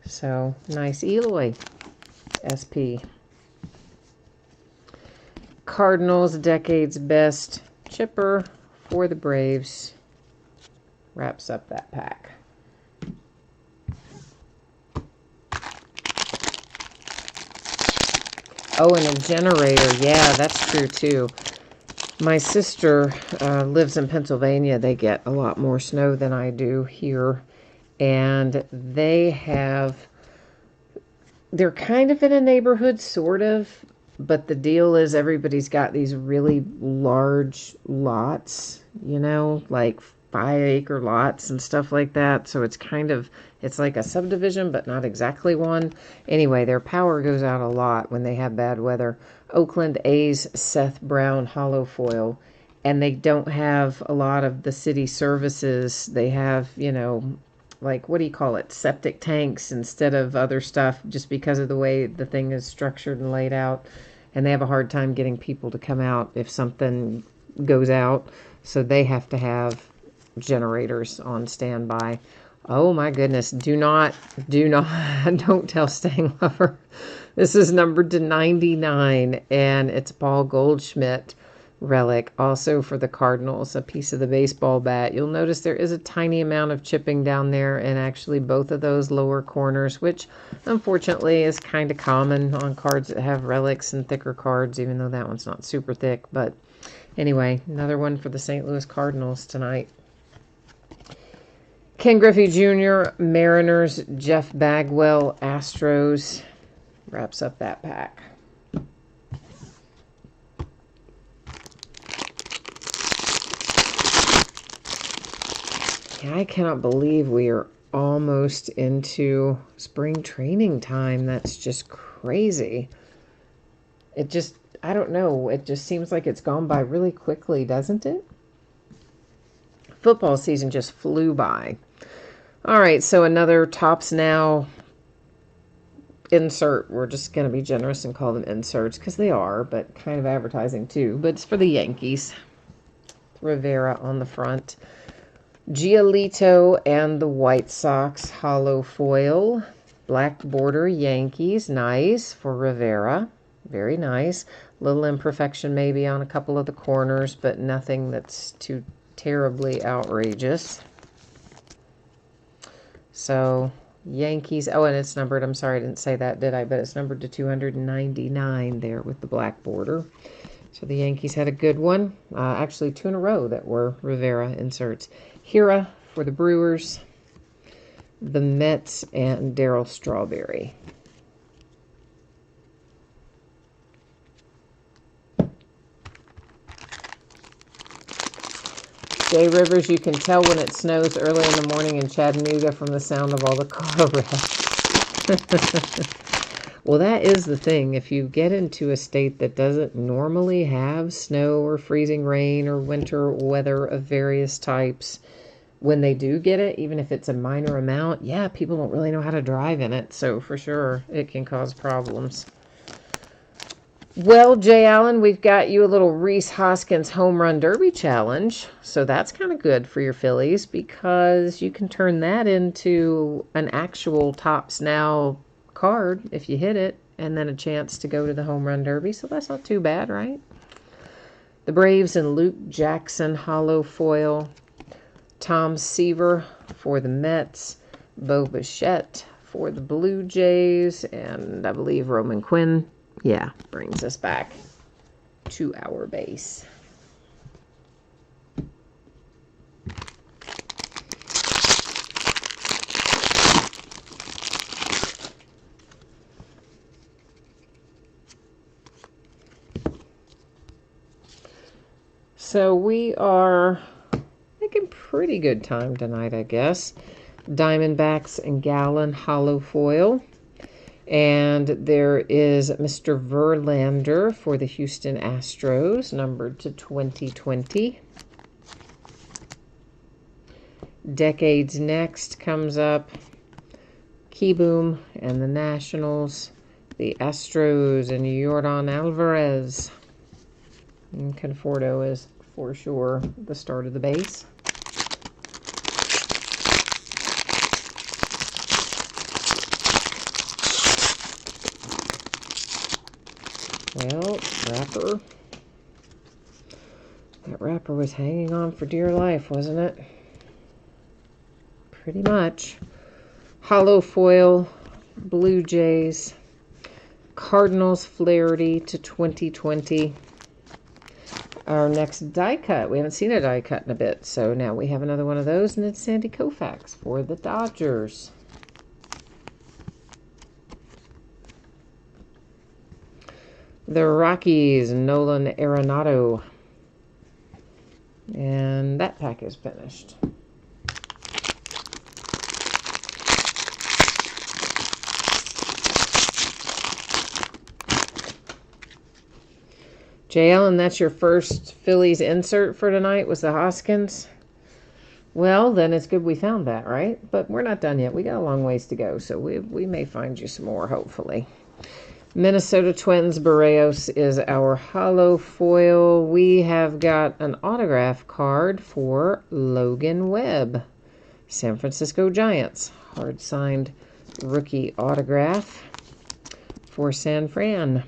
So, nice Eloy SP. Cardinals, Decade's Best Chipper for the Braves. Wraps up that pack. Oh, and a generator. Yeah, that's true too. My sister lives in Pennsylvania. They get a lot more snow than I do here. And they're kind of in a neighborhood, sort of. But the deal is everybody's got these really large lots, you know, like 5-acre lots and stuff like that. So it's like a subdivision, but not exactly one. Anyway, their power goes out a lot when they have bad weather. Oakland A's Seth Brown holo foil. And they don't have a lot of the city services. They have, you know, like, what do you call it? Septic tanks instead of other stuff, just because of the way the thing is structured and laid out. And they have a hard time getting people to come out if something goes out. So they have to have generators on standby. Oh my goodness. Don't tell Stang Lover. This is numbered to 99, and it's Paul Goldschmidt relic, also for the Cardinals, a piece of the baseball bat. You'll notice there is a tiny amount of chipping down there, and actually both of those lower corners, which unfortunately is kind of common on cards that have relics and thicker cards, even though that one's not super thick. But anyway, another one for the St. Louis Cardinals tonight. Ken Griffey Jr., Mariners, Jeff Bagwell, Astros, wraps up that pack. Yeah, I cannot believe we are almost into spring training time. That's just crazy. I don't know. It just seems like it's gone by really quickly, doesn't it? Football season just flew by. All right, so another Topps Now insert. We're just going to be generous and call them inserts because they are, but kind of advertising too. But it's for the Yankees. Rivera on the front. Giolito and the White Sox hollow foil. Black border Yankees. Nice for Rivera. Very nice. Little imperfection maybe on a couple of the corners, but nothing that's too terribly outrageous. So Yankees. Oh, and it's numbered. I'm sorry, I didn't say that, did I? But it's numbered to 299 there with the black border. So the Yankees had a good one. Actually, 2 in a row that were Rivera inserts. Hira for the Brewers, the Mets, and Darryl Strawberry. Jay Rivers, you can tell when it snows early in the morning in Chattanooga from the sound of all the car wrecks. Well, that is the thing. If you get into a state that doesn't normally have snow or freezing rain or winter weather of various types, when they do get it, even if it's a minor amount, yeah, people don't really know how to drive in it. So for sure, it can cause problems. Well, Jay Allen, we've got you a little Rhys Hoskins Home Run Derby Challenge. So that's kind of good for your Phillies because you can turn that into an actual Topps Now card if you hit it, and then a chance to go to the Home Run Derby. So that's not too bad, right? The Braves and Luke Jackson hollow foil. Tom Seaver for the Mets. Bo Bichette for the Blue Jays. And I believe Roman Quinn, yeah, brings us back to our base. So we are making pretty good time tonight, I guess. Diamondbacks and Gallon hollow foil. And there is Mr. Verlander for the Houston Astros, numbered to 2020. Decades Next comes up. Keyboom and the Nationals. The Astros and Yordan Alvarez. And Conforto is for sure the start of the base. Well, wrapper. That wrapper was hanging on for dear life, wasn't it? Pretty much. Hollow foil, Blue Jays, Cardinals Flaherty to 2020. Our next die cut. We haven't seen a die cut in a bit, so now we have another one of those, and it's Sandy Koufax for the Dodgers. The Rockies, Nolan Arenado. And that pack is finished. Jay Allen, that's your first Phillies insert for tonight, was the Hoskins? Well, then it's good we found that, right? But we're not done yet. We got a long ways to go, so we may find you some more, hopefully. Minnesota Twins Barrios is our hollow foil. We have got an autograph card for Logan Webb. San Francisco Giants. Hard signed rookie autograph for San Fran.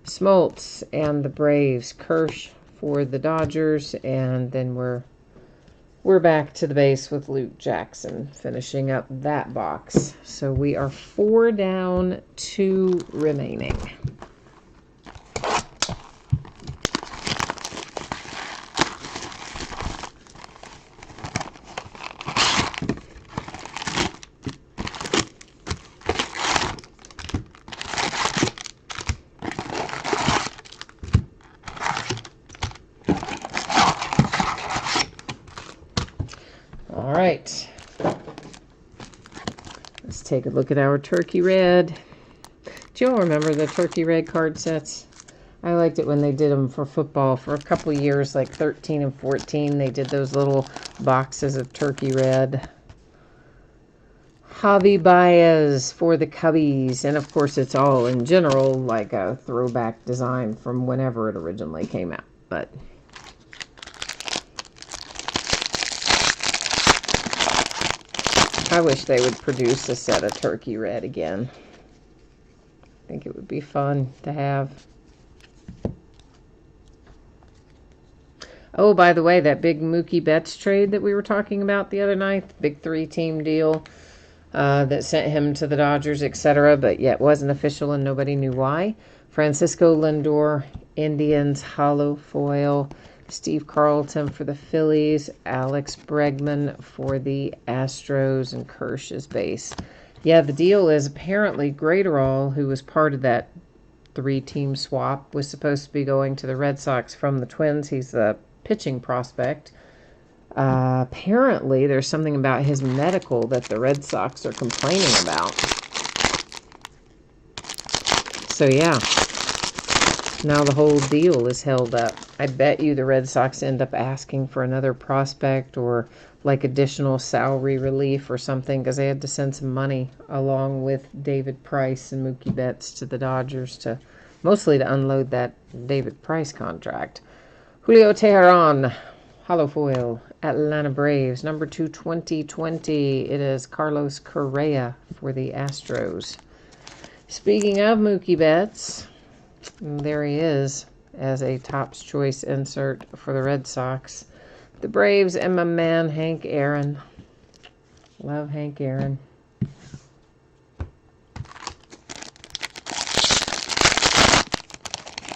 Smoltz and the Braves. Kirsch for the Dodgers. And then we're back to the base with Luke Jackson finishing up that box. So we are 4 down, 2 remaining. All right, let's take a look at our Turkey Red. Do you all remember the Turkey Red card sets? I liked it when they did them for football for a couple years, like 13 and 14. They did those little boxes of Turkey Red. Javi Baez for the Cubbies. And of course, it's all in general like a throwback design from whenever it originally came out. But I wish they would produce a set of turkey red again. I think it would be fun to have. Oh, by the way, that big Mookie Betts trade that we were talking about the other night, big 3-team deal that sent him to the Dodgers, etc., but yet wasn't official and nobody knew why. Francisco Lindor, Indians, hollow foil. Steve Carlton for the Phillies, Alex Bregman for the Astros, and Kersh's base. Yeah, the deal is apparently Graterol, who was part of that 3-team swap, was supposed to be going to the Red Sox from the Twins. He's the pitching prospect. Apparently, there's something about his medical that the Red Sox are complaining about. So, yeah. Now the whole deal is held up. I bet you the Red Sox end up asking for another prospect or like additional salary relief or something because they had to send some money along with David Price and Mookie Betts to the Dodgers to mostly to unload that David Price contract. Julio Teheran, hollow foil, Atlanta Braves, number 2, 2020. It is Carlos Correa for the Astros. Speaking of Mookie Betts, there he is as a Topps Choice insert for the Red Sox. The Braves and my man Hank Aaron. Love Hank Aaron.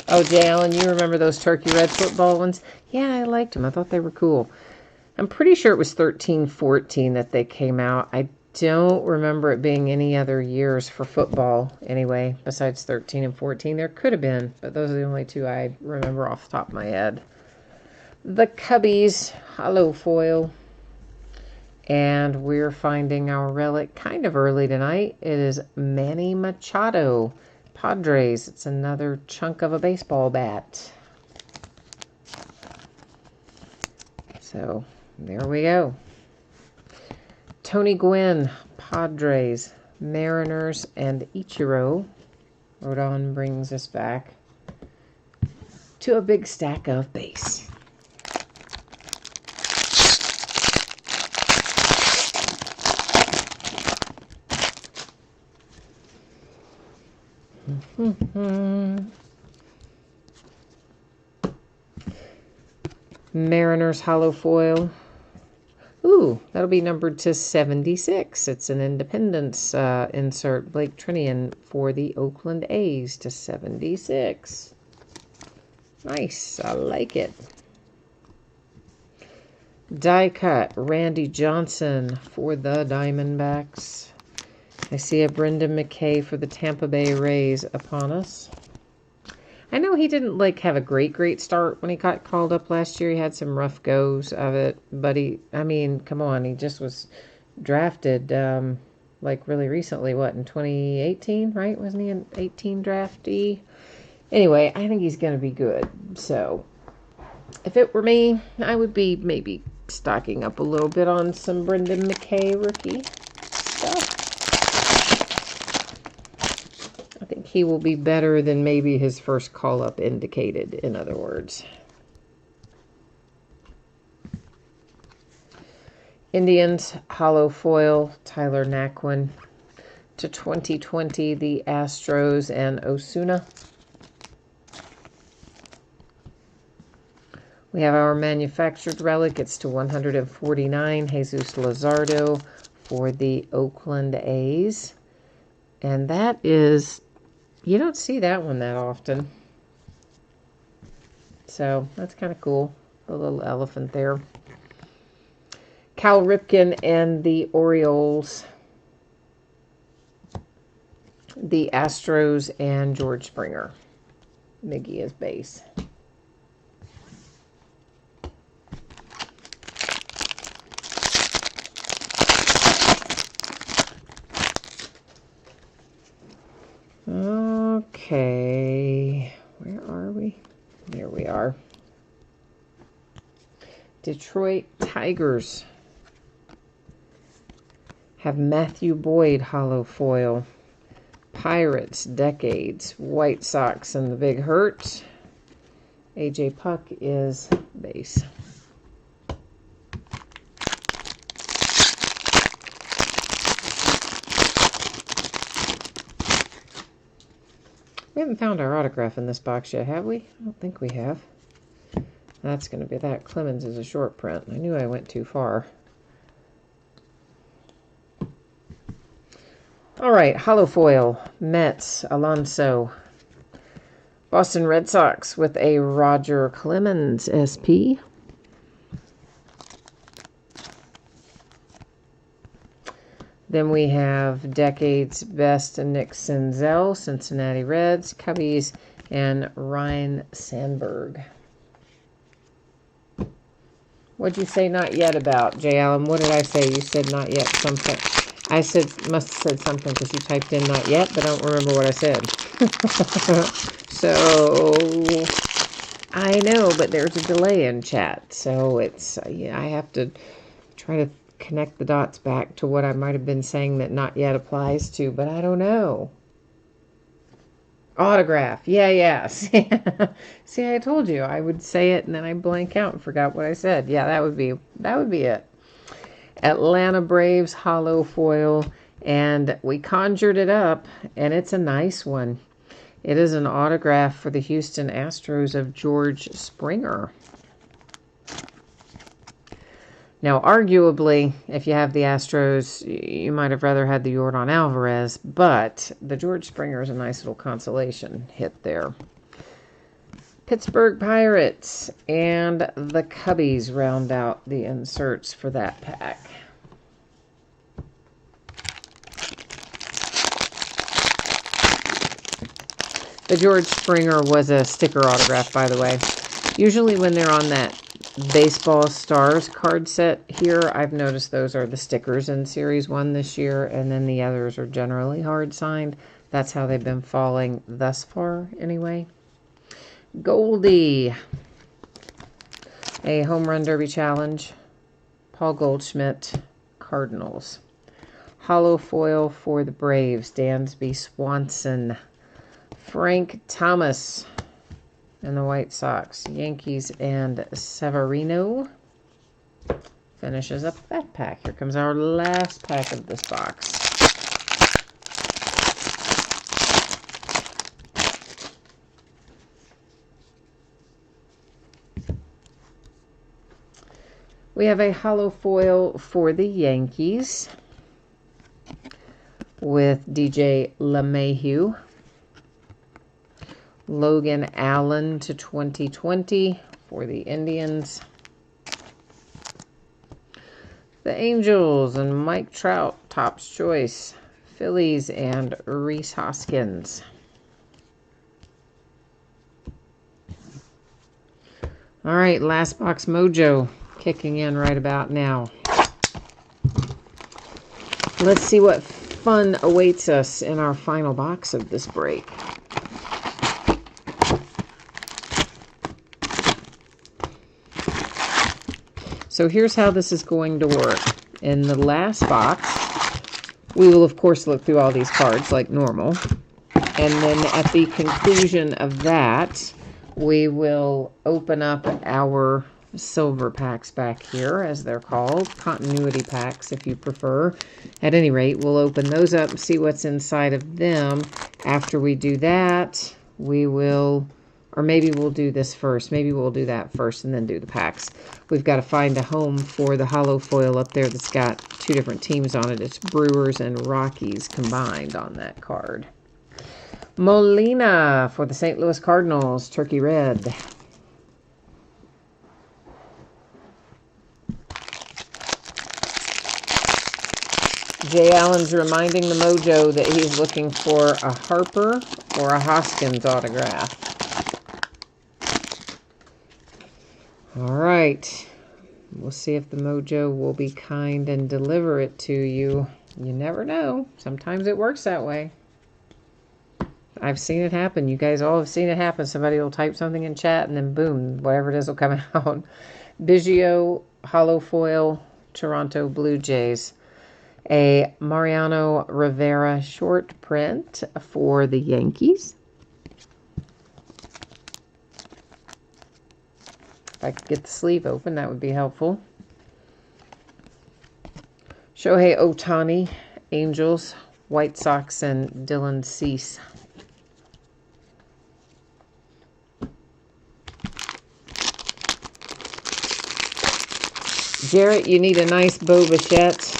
Oh, Jay Allen, you remember those Turkey Red football ones? Yeah, I liked them. I thought they were cool. I'm pretty sure it was 13-14 that they came out. I don't remember it being any other years for football anyway, besides 13 and 14. There could have been, but those are the only two I remember off the top of my head. The Cubbies, hollow foil. And we're finding our relic kind of early tonight. It is Manny Machado, Padres. It's another chunk of a baseball bat. So, there we go. Tony Gwynn, Padres, Mariners, and Ichiro. Rodon brings us back to a big stack of base. Mariners hollow foil. Ooh, that'll be numbered to 76. It's an Independence insert. Blake Trinian for the Oakland A's to 76. Nice. I like it. Die cut. Randy Johnson for the Diamondbacks. I see a Brendan McKay for the Tampa Bay Rays upon us. I know he didn't have a great start when he got called up last year. He had some rough goes of it, but come on, he just was drafted really recently, in 2018, right? Wasn't he an 18 draftee? Anyway, I think he's going to be good. So, if it were me, I would be maybe stocking up a little bit on some Brendan McKay rookie stuff. I think he will be better than maybe his first call-up indicated, in other words. Indians, hollow foil, Tyler Naquin. To 2020, the Astros and Osuna. We have our manufactured relic. It's to 149, Jesus Luzardo for the Oakland A's. And that is... You don't see that one that often. So, that's kind of cool. The little elephant there. Cal Ripken and the Orioles. The Astros and George Springer. Miggy is base. Okay, where are we? There we are. Detroit Tigers. Have Matthew Boyd hollow foil. Pirates, Decades, White Sox, and the Big Hurt. AJ Puck is base. We haven't found our autograph in this box yet, have we? I don't think we have. That's going to be that. Clemens is a short print. I knew I went too far. All right, hollow foil. Mets, Alonso. Boston Red Sox with a Roger Clemens SP. Then we have Decades Best and Nick Senzel, Cincinnati Reds, Cubbies, and Ryan Sandberg. What'd you say not yet about, J. Allen? What did I say? You said not yet something. I must have said something because you typed in not yet, but I don't remember what I said. So, I know, but there's a delay in chat. So it's, I have to try to connect the dots back to what I might have been saying that not yet applies to, but I don't know. Autograph. Yeah. See, I told you I would say it and then I blank out and forgot what I said. Yeah, that would be it. Atlanta Braves hollow foil, and we conjured it up, and it's a nice one. It is an autograph for the Houston Astros of George Springer. Now, arguably, if you have the Astros, you might have rather had the Yordan Alvarez, but the George Springer is a nice little consolation hit there. Pittsburgh Pirates and the Cubbies round out the inserts for that pack. The George Springer was a sticker autograph, by the way. Usually when they're on that Baseball Stars card set here, I've noticed those are the stickers in Series 1 this year, and then the others are generally hard signed. That's how they've been falling thus far, anyway. Goldie, a Home Run Derby Challenge. Paul Goldschmidt, Cardinals. Hollow foil for the Braves, Dansby Swanson. Frank Thomas and the White Sox. Yankees and Severino. Finishes up that pack. Here comes our last pack of this box. We have a hollow foil for the Yankees with DJ LeMahieu. Logan Allen to 2020 for the Indians. The Angels and Mike Trout, Topps Choice. Phillies and Rhys Hoskins. All right, last box mojo kicking in right about now. Let's see what fun awaits us in our final box of this break. So here's how this is going to work. In the last box, we will of course look through all these cards like normal. And then at the conclusion of that, we will open up our silver packs back here, as they're called. Continuity packs, if you prefer. At any rate, we'll open those up and see what's inside of them. After we do that, we will... Or maybe we'll do this first. Maybe we'll do that first and then do the packs. We've got to find a home for the hollow foil up there that's got two different teams on it. It's Brewers and Rockies combined on that card. Molina for the St. Louis Cardinals, Turkey Red. Jay Allen's reminding the mojo that he's looking for a Harper or a Hoskins autograph. All right, we'll see if the mojo will be kind and deliver it to you. You never know. Sometimes it works that way. I've seen it happen. You guys all have seen it happen. Somebody will type something in chat and then boom, whatever it is will come out. Biggio, hollow foil, Toronto Blue Jays. A Mariano Rivera short print for the Yankees. If I could get the sleeve open, that would be helpful. Shohei Ohtani, Angels, White Sox, and Dylan Cease. Jarrett, you need a nice Bo Bichette.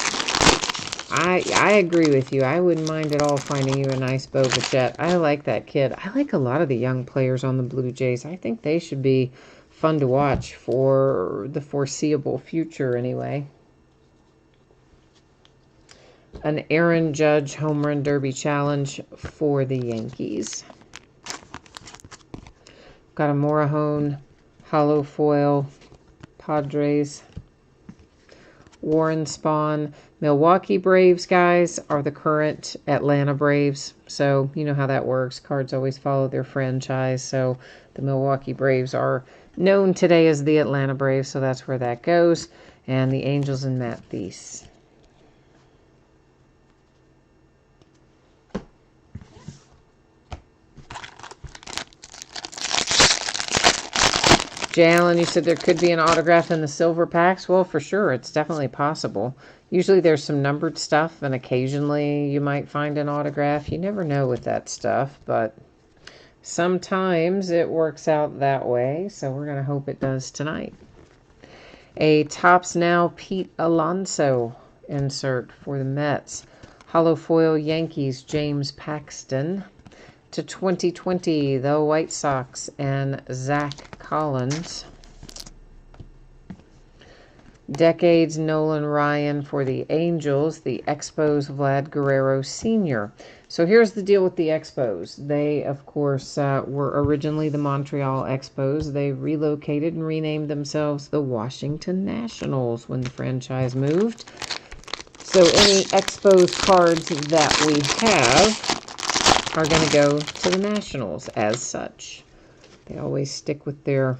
I agree with you. I wouldn't mind at all finding you a nice Bo Bichette. I like that kid. I like a lot of the young players on the Blue Jays. I think they should be fun to watch for the foreseeable future anyway. An Aaron Judge Home Run Derby Challenge for the Yankees. Got a Morahone Hollow Foil Padres. Warren Spahn. Milwaukee Braves, guys, are the current Atlanta Braves. So you know how that works. Cards always follow their franchise. So the Milwaukee Braves are known today as the Atlanta Braves. So that's where that goes. And the Angels and Matt Thies. Jay Allen, you said there could be an autograph in the silver packs. Well, for sure, it's definitely possible. Usually there's some numbered stuff, and occasionally you might find an autograph. You never know with that stuff, but sometimes it works out that way, so we're going to hope it does tonight. A Topps Now Pete Alonso insert for the Mets. Hollow foil Yankees, James Paxton. To 2020, the White Sox and Zach Collins. Decades Nolan Ryan for the Angels, the Expos Vlad Guerrero Sr. So here's the deal with the Expos. They, of course, were originally the Montreal Expos. They relocated and renamed themselves the Washington Nationals when the franchise moved. So any Expos cards that we have are going to go to the Nationals as such. They always stick with their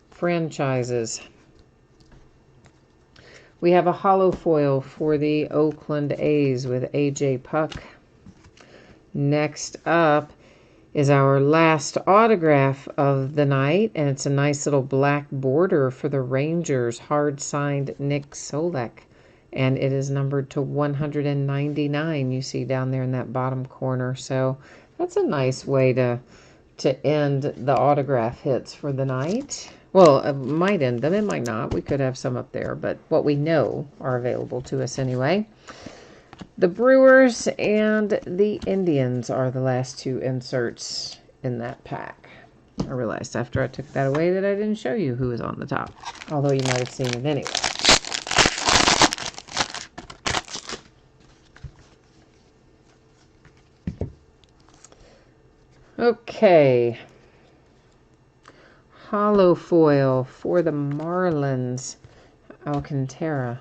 franchises. We have a hollow foil for the Oakland A's with A.J. Puck. Next up is our last autograph of the night, and it's a nice little black border for the Rangers, hard-signed Nick Solak. And it is numbered to 199, you see down there in that bottom corner. So that's a nice way to end the autograph hits for the night. Well, it might end them, it might not. We could have some up there, but what we know are available to us anyway. The Brewers and the Indians are the last two inserts in that pack. I realized after I took that away that I didn't show you who was on the top, although you might have seen it anyway. Okay. Hollow foil for the Marlins, Alcantara.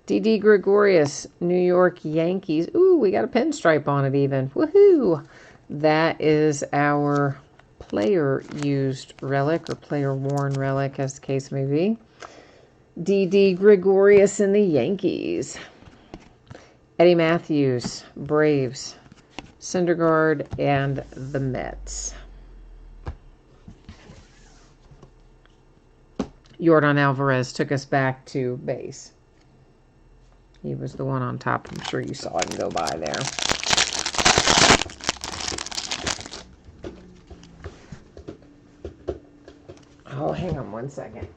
Didi Gregorius, New York Yankees. Ooh, we got a pinstripe on it even. Woohoo! That is our player-used relic, or player-worn relic, as the case may be. Didi Gregorius in the Yankees. Eddie Matthews, Braves. Syndergaard and the Mets. Yordan Alvarez took us back to base. He was the one on top. I'm sure you saw him go by there. Oh, hang on one second.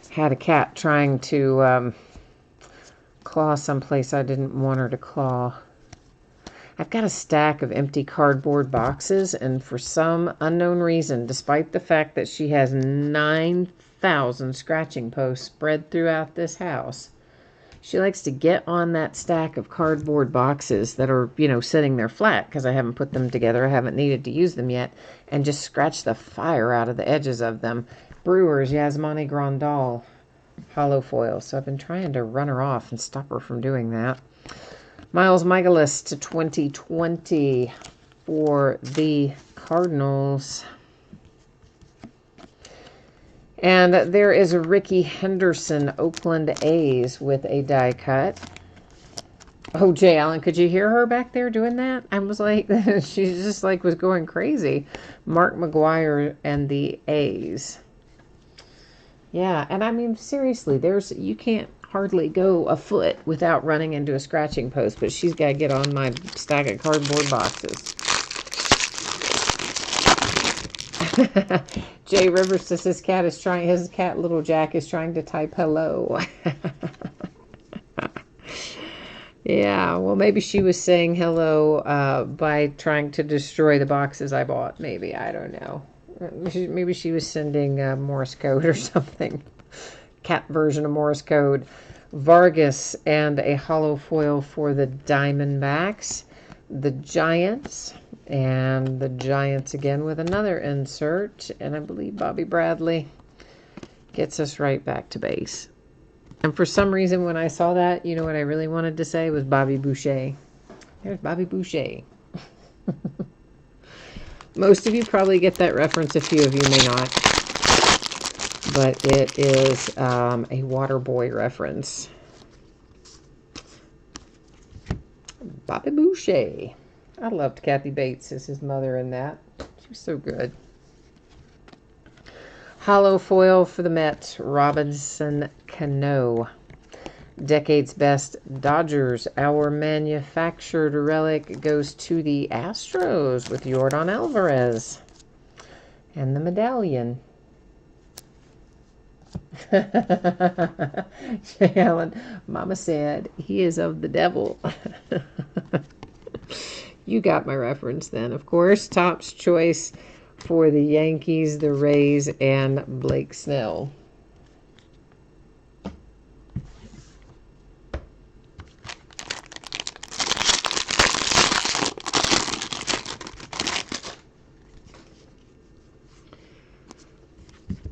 Had a cat trying to claw someplace I didn't want her to claw. I've got a stack of empty cardboard boxes, and for some unknown reason, despite the fact that she has 9,000 scratching posts spread throughout this house, she likes to get on that stack of cardboard boxes that are, sitting there flat because I haven't put them together. I haven't needed to use them yet, and just scratch the fire out of the edges of them. Brewers, Yasmani Grandal, hollow foil. So I've been trying to run her off and stop her from doing that. Miles Mikolas to 2020 for the Cardinals. And there is a Ricky Henderson Oakland A's with a die cut. Oh, Jay Allen, could you hear her back there doing that? I was like, she just like was going crazy. Mark McGwire and the A's. Yeah, and I mean, seriously, you can't hardly go a foot without running into a scratching post, but she's got to get on my stack of cardboard boxes. Jay Rivers says his cat, little Jack, is trying to type hello. Yeah, well, maybe she was saying hello by trying to destroy the boxes I bought. Maybe, I don't know. Maybe she was sending Morse code or something. Cat version of Morse code. Vargas and a hollow foil for the Diamondbacks. The Giants. And the Giants again with another insert. And I believe Bobby Bradley gets us right back to base. And for some reason, when I saw that, you know what I really wanted to say was Bobby Boucher. There's Bobby Boucher. Most of you probably get that reference. A few of you may not. But it is a Waterboy reference. Bobby Boucher. I loved Kathy Bates as his mother in that. She was so good. Hollow foil for the Mets, Robinson Cano. Decade's best Dodgers. Our manufactured relic goes to the Astros with Yordan Alvarez. And the medallion. Jay Allen, Mama said, he is of the devil. You got my reference then, of course. Topps choice for the Yankees, the Rays, and Blake Snell.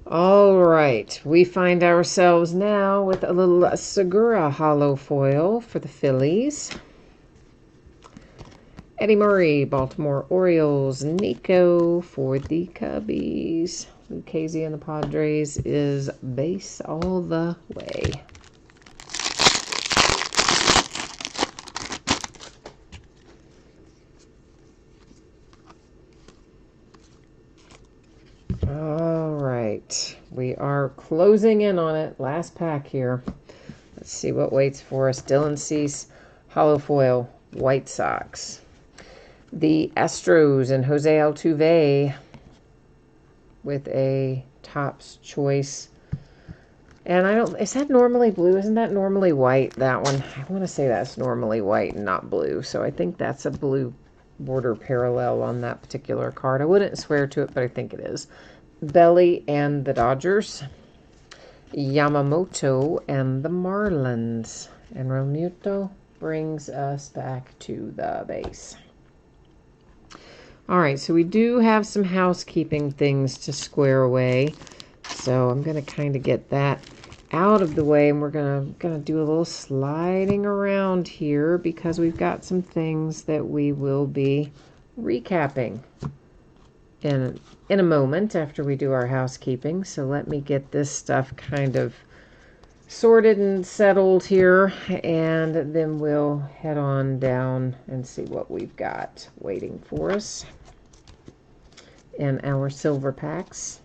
All right, we find ourselves now with a little Segura hollow foil for the Phillies. Eddie Murray, Baltimore Orioles. Nico for the Cubbies. Lucchesi and the Padres is base all the way. All right, we are closing in on it. Last pack here. Let's see what waits for us. Dylan Cease, hollow foil, White Sox. The Astros and Jose Altuve with a Topps choice. And is that normally blue? Isn't that normally white, that one? I want to say that's normally white and not blue. So I think that's a blue border parallel on that particular card. I wouldn't swear to it, but I think it is. Belly and the Dodgers. Yamamoto and the Marlins. And Realmuto brings us back to the base. All right, so we do have some housekeeping things to square away. So I'm going to kind of get that out of the way, and we're going to do a little sliding around here because we've got some things that we will be recapping in a moment after we do our housekeeping. So let me get this stuff kind of sorted and settled here, and then we'll head on down and see what we've got waiting for us in our silver packs.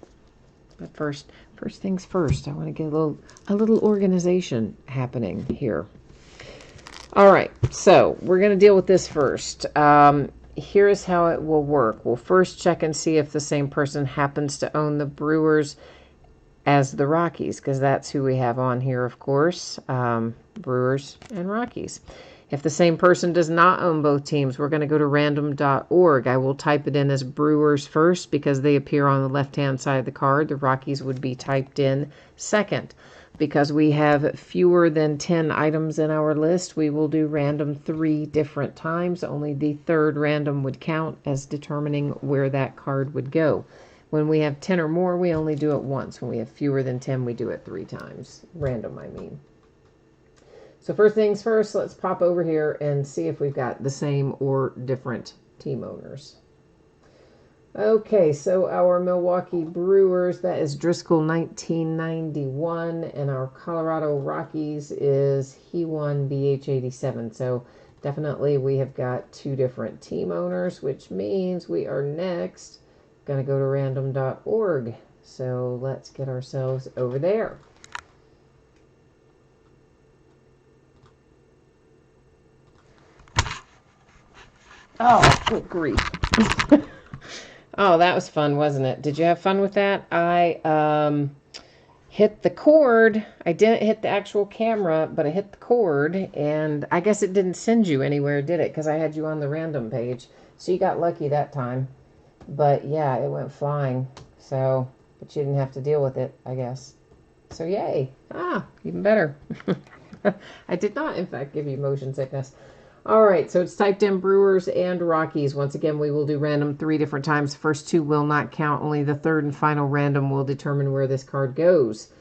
But first things first, I want to get a little organization happening here. All right, so we're going to deal with this first. Here's how it will work. We'll first check and see if the same person happens to own the Brewers as the Rockies, because that's who we have on here, of course. Brewers and Rockies. If the same person does not own both teams, we're going to go to random.org. I will type it in as Brewers first because they appear on the left-hand side of the card. The Rockies would be typed in second. Because we have fewer than 10 items in our list, we will do random 3 different times. Only the third random would count as determining where that card would go. When we have 10 or more, we only do it once. When we have fewer than 10, we do it 3 times. Random, I mean. So first things first, let's pop over here and see if we've got the same or different team owners. Okay, so our Milwaukee Brewers, that is Driscoll 1991, and our Colorado Rockies is He Won BH 87. So definitely we have got two different team owners, which means we are next going to go to random.org. So let's get ourselves over there. Oh, good grief. Oh, that was fun, wasn't it? Did you have fun with that? I hit the cord. I didn't hit the actual camera, but I hit the cord, and I guess it didn't send you anywhere, did it? Because I had you on the random page. So you got lucky that time. But yeah, it went flying. So, but you didn't have to deal with it, I guess. So yay. Ah, even better. I did not, in fact, give you motion sickness. All right, so it's typed in Brewers and Rockies. Once again, we will do random 3 different times. The first 2 will not count. Only the third and final random will determine where this card goes.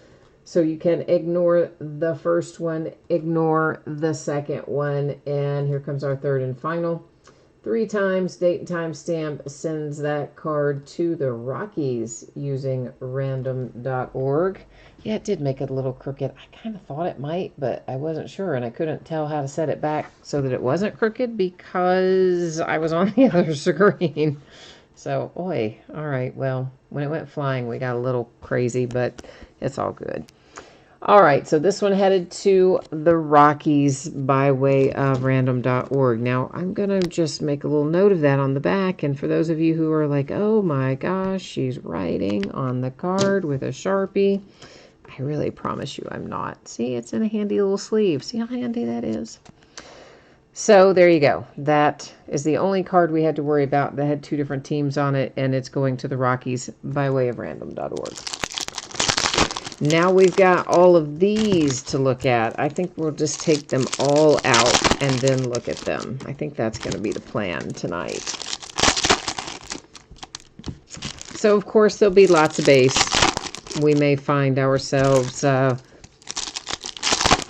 So you can ignore the first one, ignore the second one, and here comes our third and final. 3 times, date and time stamp sends that card to the Rockies using random.org. Yeah, it did make it a little crooked. I kind of thought it might, but I wasn't sure, and I couldn't tell how to set it back so that it wasn't crooked because I was on the other screen. So, oi. All right, well, when it went flying, we got a little crazy, but it's all good. All right, so this one headed to the Rockies by way of random.org. Now, I'm going to just make a little note of that on the back. And for those of you who are like, oh my gosh, she's writing on the card with a Sharpie, I really promise you I'm not. See, it's in a handy little sleeve. See how handy that is? So there you go. That is the only card we had to worry about that had 2 different teams on it, and it's going to the Rockies by way of random.org. Now we've got all of these to look at. I think we'll just take them all out and then look at them. I think that's going to be the plan tonight. So, of course, there'll be lots of base. We may find ourselves a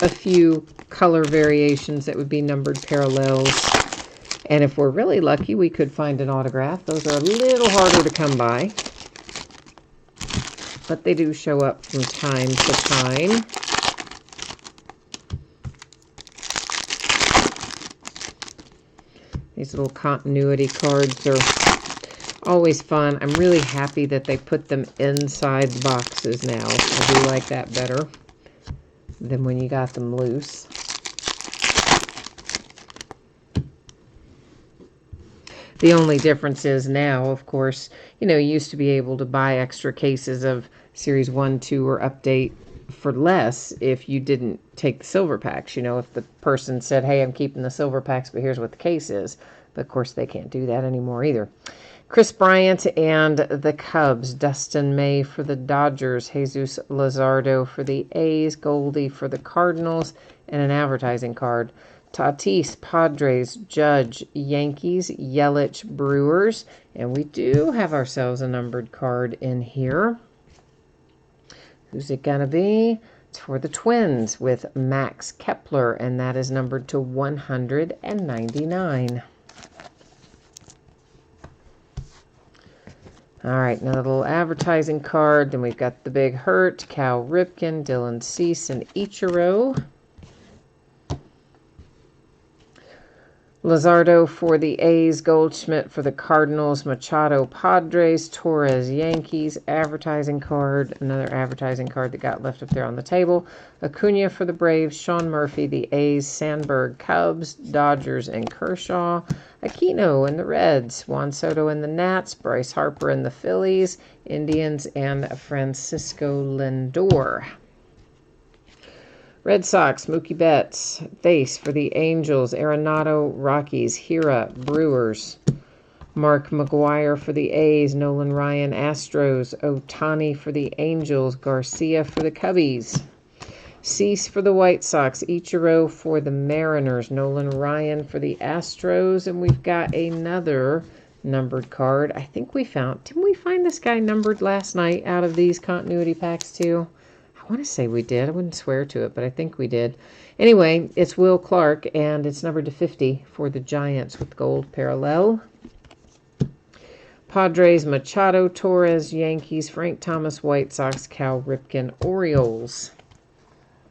few color variations that would be numbered parallels. And if we're really lucky, we could find an autograph. Those are a little harder to come by, but they do show up from time to time. These little continuity cards are always fun. I'm really happy that they put them inside the boxes now. I do like that better than when you got them loose. The only difference is now, of course, you used to be able to buy extra cases of Series 1, 2, or Update for less if you didn't take the silver packs. If the person said, hey, I'm keeping the silver packs, but here's what the case is. But, of course, they can't do that anymore either. Chris Bryant and the Cubs. Dustin May for the Dodgers. Jesus Luzardo for the A's. Goldie for the Cardinals. And an advertising card. Tatis, Padres, Judge, Yankees, Yelich, Brewers. And we do have ourselves a numbered card in here. Who's it going to be? It's for the Twins with Max Kepler, and that is numbered to 199. All right, another little advertising card. Then we've got the Big Hurt, Cal Ripken, Dylan Cease, and Ichiro. Luzardo for the A's, Goldschmidt for the Cardinals, Machado Padres, Torres Yankees, advertising card, another advertising card that got left up there on the table, Acuna for the Braves, Sean Murphy, the A's, Sandberg, Cubs, Dodgers, and Kershaw, Aquino and the Reds, Juan Soto and the Nats, Bryce Harper and the Phillies, Indians, and Francisco Lindor. Red Sox, Mookie Betts, Face for the Angels, Arenado, Rockies, Hira, Brewers, Mark McGwire for the A's, Nolan Ryan, Astros, Ohtani for the Angels, Garcia for the Cubbies, Cease for the White Sox, Ichiro for the Mariners, Nolan Ryan for the Astros, and we've got another numbered card. I think didn't we find this guy numbered last night out of these continuity packs too? I want to say we did. I wouldn't swear to it, but I think we did. Anyway, it's Will Clark, and it's numbered to 50 for the Giants with gold parallel. Padres, Machado, Torres, Yankees, Frank Thomas, White Sox, Cal Ripken, Orioles.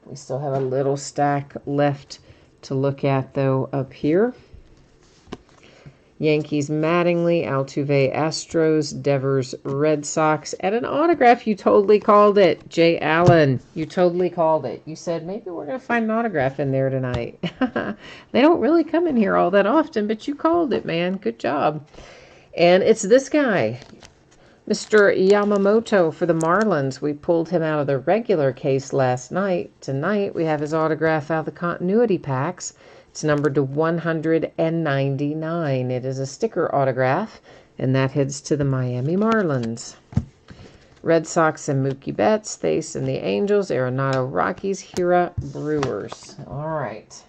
We still have a little stack left to look at, though, up here. Yankees, Mattingly, Altuve, Astros, Devers, Red Sox. And an autograph, you totally called it. Jay Allen, you totally called it. You said, maybe we're going to find an autograph in there tonight. They don't really come in here all that often, but you called it, man. Good job. And it's this guy, Mr. Yamamoto for the Marlins. We pulled him out of the regular case last night. Tonight, we have his autograph out of the continuity packs. It's numbered to 199. It is a sticker autograph, and that heads to the Miami Marlins. Red Sox and Mookie Betts, Thase and the Angels, Arenado Rockies, Hira Brewers. All right.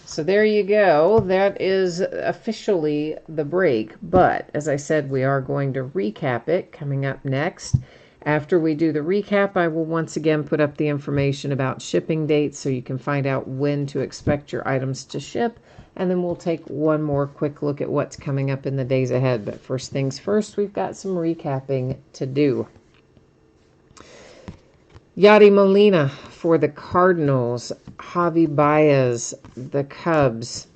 So there you go. That is officially the break. But as I said, we are going to recap it coming up next. After we do the recap, I will once again put up the information about shipping dates so you can find out when to expect your items to ship. And then we'll take one more quick look at what's coming up in the days ahead. But first things first, we've got some recapping to do. Yadi Molina for the Cardinals, Javi Baez, the Cubs,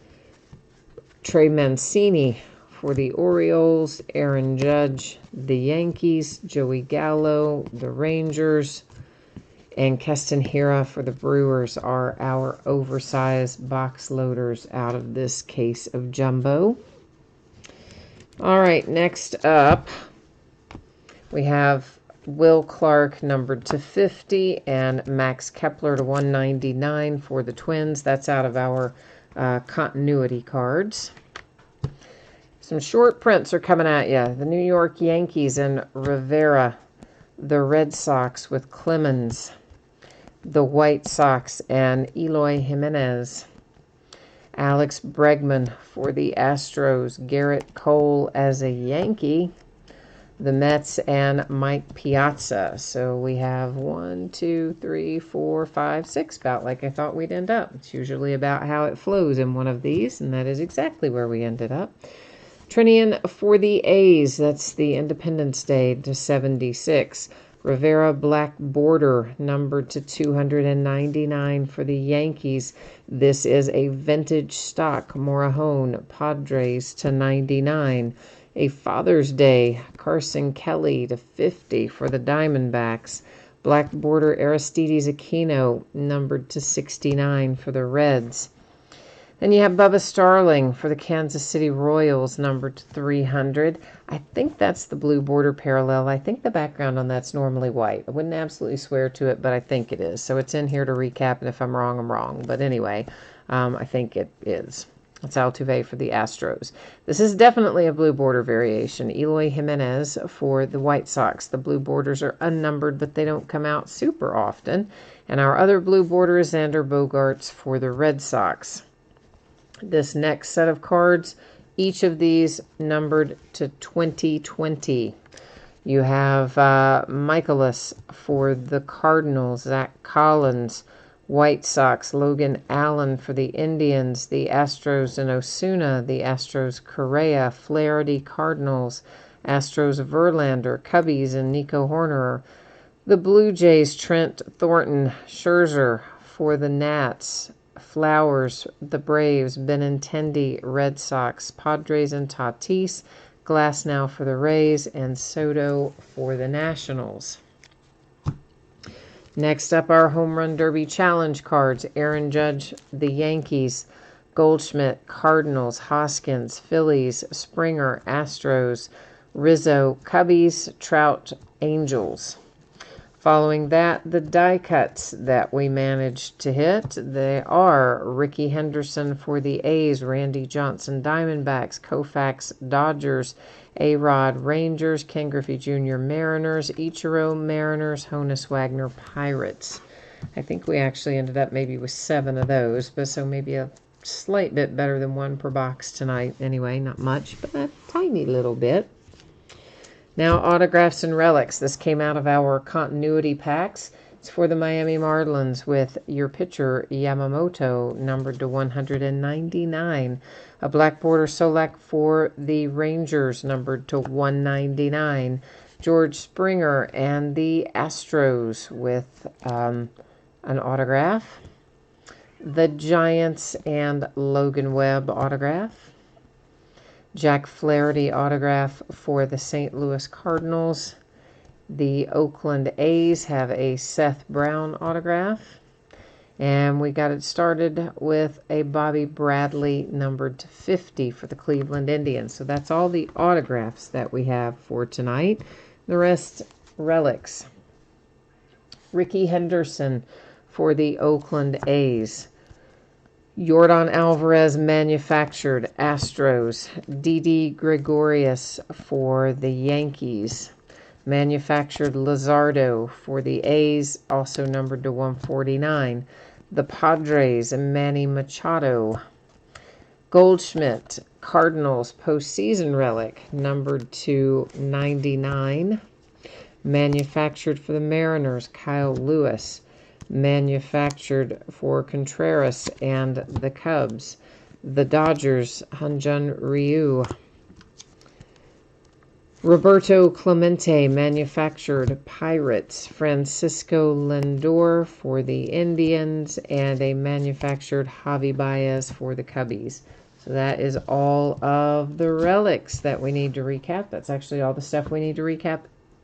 Trey Mancini for the Orioles, Aaron Judge, the Yankees, Joey Gallo, the Rangers, and Keston Hiura for the Brewers are our oversized box loaders out of this case of jumbo. All right, next up, we have Will Clark numbered to 50 and Max Kepler to 199 for the Twins. That's out of our continuity cards. Some short prints are coming at you. The New York Yankees and Rivera. The Red Sox with Clemens. The White Sox and Eloy Jimenez. Alex Bregman for the Astros. Garrett Cole as a Yankee. The Mets and Mike Piazza. So we have 1, 2, 3, 4, 5, 6, about like I thought we'd end up. It's usually about how it flows in one of these, and that is exactly where we ended up. Trinian for the A's, that's the Independence Day to 76. Rivera Black Border, numbered to 299 for the Yankees. This is a vintage stock, Morejon, Padres to 99. A Father's Day, Carson Kelly to 50 for the Diamondbacks. Black Border Aristides Aquino, numbered to 69 for the Reds. Then you have Bubba Starling for the Kansas City Royals, numbered to 300. I think that's the blue border parallel. I think the background on that's normally white. I wouldn't absolutely swear to it, but I think it is. So it's in here to recap, and if I'm wrong, I'm wrong. But anyway, I think it is. It's Altuve for the Astros. This is definitely a blue border variation. Eloy Jimenez for the White Sox. The blue borders are unnumbered, but they don't come out super often. And our other blue border is Xander Bogaerts for the Red Sox. This next set of cards, each of these numbered to 2020. You have Michaelis for the Cardinals, Zach Collins, White Sox, Logan Allen for the Indians, the Astros and Osuna, the Astros Correa, Flaherty Cardinals, Astros Verlander, Cubbies and Nico Horner, the Blue Jays Trent Thornton, Scherzer for the Nats, Flowers, the Braves, Benintendi, Red Sox, Padres and Tatis, Glasnow for the Rays, and Soto for the Nationals. Next up, our Home Run Derby Challenge cards. Aaron Judge, the Yankees, Goldschmidt, Cardinals, Hoskins, Phillies, Springer, Astros, Rizzo, Cubbies, Trout, Angels. Following that, the die cuts that we managed to hit, they are Ricky Henderson for the A's, Randy Johnson Diamondbacks, Koufax Dodgers, A-Rod Rangers, Ken Griffey Jr. Mariners, Ichiro Mariners, Honus Wagner Pirates. I think we actually ended up maybe with 7 of those, but so maybe a slight bit better than 1 per box tonight. Anyway, not much, but a tiny little bit. Now, autographs and relics. This came out of our continuity packs. It's for the Miami Marlins with your pitcher Yamamoto, numbered to 199. A black border Solak for the Rangers, numbered to 199. George Springer and the Astros with an autograph. The Giants and Logan Webb autograph. Jack Flaherty autograph for the St. Louis Cardinals. The Oakland A's have a Seth Brown autograph. And we got it started with a Bobby Bradley numbered to 50 for the Cleveland Indians. So that's all the autographs that we have for tonight. The rest, relics. Ricky Henderson for the Oakland A's. Yordan Alvarez manufactured Astros. Didi Gregorius for the Yankees. Manufactured Luzardo for the A's, also numbered to 149. The Padres and Manny Machado. Goldschmidt, Cardinals postseason relic, numbered to 99. Manufactured for the Mariners, Kyle Lewis. Manufactured for Contreras and the Cubs. The Dodgers, Hyun-Jin Ryu. Roberto Clemente, manufactured Pirates. Francisco Lindor for the Indians, and a manufactured Javi Baez for the Cubbies. So that is all of the relics that we need to recap. That's actually all the stuff we need to recap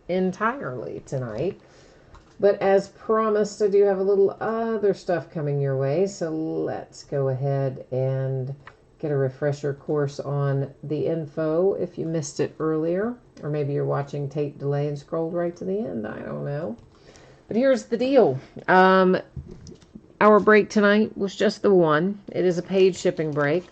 entirely tonight. But as promised, I do have a little other stuff coming your way. So let's go ahead and get a refresher course on the info if you missed it earlier. Or maybe you're watching tape delay and scrolled right to the end. I don't know. But here's the deal. Our break tonight was just the one. It is a paid shipping break.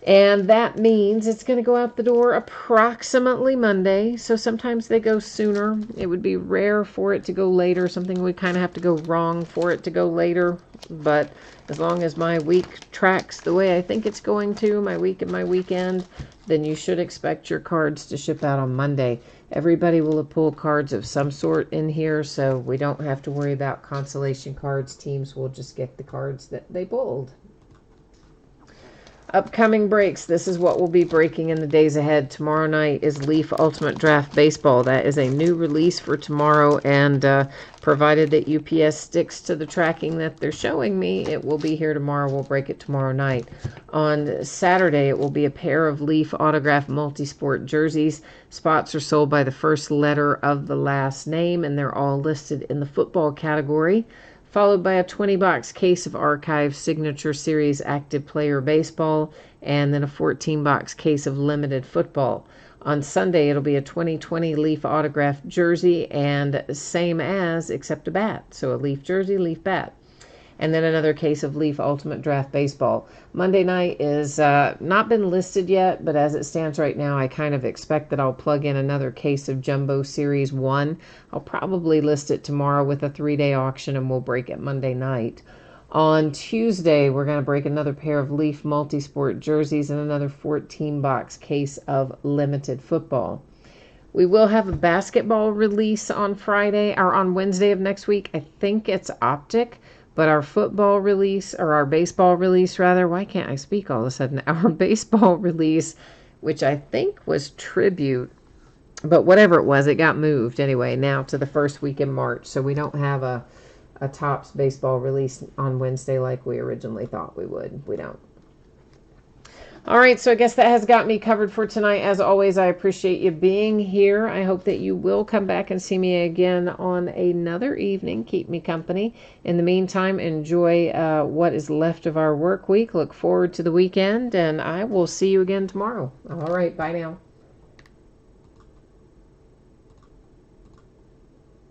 And that means it's going to go out the door approximately Monday. So sometimes they go sooner. It would be rare for it to go later. Something would kind of have to go wrong for it to go later. But as long as my week tracks the way I think it's going to, my week and my weekend, then you should expect your cards to ship out on Monday. Everybody will have pulled cards of some sort in here, so we don't have to worry about consolation cards. Teams will just get the cards that they pulled. Upcoming breaks. This is what will be breaking in the days ahead. Tomorrow night is Leaf Ultimate Draft Baseball. That is a new release for tomorrow, and provided that UPS sticks to the tracking that they're showing me, it will be here tomorrow. We'll break it tomorrow night. On Saturday, it will be a pair of Leaf autographed multi-sport jerseys. Spots are sold by the first letter of the last name, and they're all listed in the football category, followed by a 20-box case of Archive Signature Series Active Player Baseball, and then a 14-box case of Limited Football. On Sunday, it'll be a 2020 Leaf autographed jersey, and same as, except a bat. So a Leaf jersey, Leaf bat. And then another case of Leaf Ultimate Draft Baseball. Monday night is not been listed yet, but as it stands right now, I kind of expect that I'll plug in another case of Jumbo Series 1. I'll probably list it tomorrow with a 3-day auction, and we'll break it Monday night. On Tuesday, we're going to break another pair of Leaf Multisport jerseys and another 14-box case of Limited Football. We will have a basketball release on Friday, or on Wednesday of next week. I think it's Optic. But our football release, or our baseball release rather, why can't I speak all of a sudden? Our baseball release, which I think was Tribute, but whatever it was, it got moved anyway now to the first week in March. So we don't have a Topps baseball release on Wednesday like we originally thought we would. We don't. All right, so I guess that has got me covered for tonight. As always, I appreciate you being here. I hope that you will come back and see me again on another evening. Keep me company. In the meantime, enjoy what is left of our work week. Look forward to the weekend, and I will see you again tomorrow. All right, bye now.